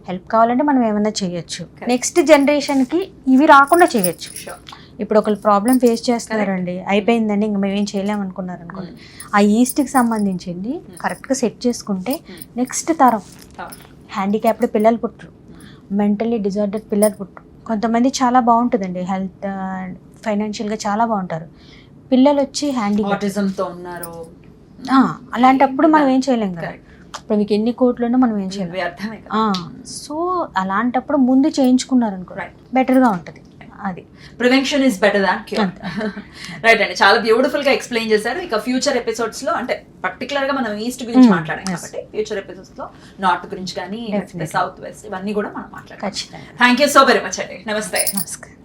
హెల్ప్ కావాలంటే మనం ఏమైనా చేయొచ్చు. Correct. నెక్స్ట్ జనరేషన్కి ఇవి రాకుండా చేయొచ్చు. Sure. ఇప్పుడు ఒకళ్ళు ప్రాబ్లం ఫేస్ చేస్తున్నారండి, అయిపోయిందండి ఇంక మేమేం చేయలేము అనుకున్నారు అనుకోండి, ఆ ఈస్ట్కి సంబంధించింది కరెక్ట్గా సెట్ చేసుకుంటే నెక్స్ట్ తరం హ్యాండిక్యాప్డ్ పిల్లలు పుట్టరు, మెంటల్లీ డిజార్డర్ పిల్లలు పుట్టరు. కొంతమంది చాలా బాగుంటుందండి, హెల్త్ ఫైనాన్షియల్గా చాలా బాగుంటారు, పిల్లలు వచ్చి హ్యాండిక్యాప్ Autism తో ఉన్నారు. అలాంటప్పుడు మనం ఏం చేయలేం కదా. Correct. ఇప్పుడు మీకు ఎన్ని కోట్లున్నా మనం ఏం చేయలేం. వ్యర్థమే కదా. సో అలాంటప్పుడు ముందు చేయించుకున్నారు అనుకో Right. బెటర్గా ఉంటుంది. అది prevention is better than cure. Right అండి, చాలా బ్యూటిఫుల్ గా ఎక్స్ప్లెయిన్ చేశారు. ఇక ఫ్యూచర్ ఎపిసోడ్స్ లో, అంటే పర్టికులర్ గా మనం ఈస్ట్ గురించి మాట్లాడాం కాబట్టి ఫ్యూచర్ ఎపిసోడ్స్ లో నార్త్ గురించి కానీ సౌత్ వెస్ట్ ఇవన్నీ కూడా మనం మాట్లాడాం. ఖచ్చితంగా. Thank you so very much అండి. నమస్తే. నమస్కారం.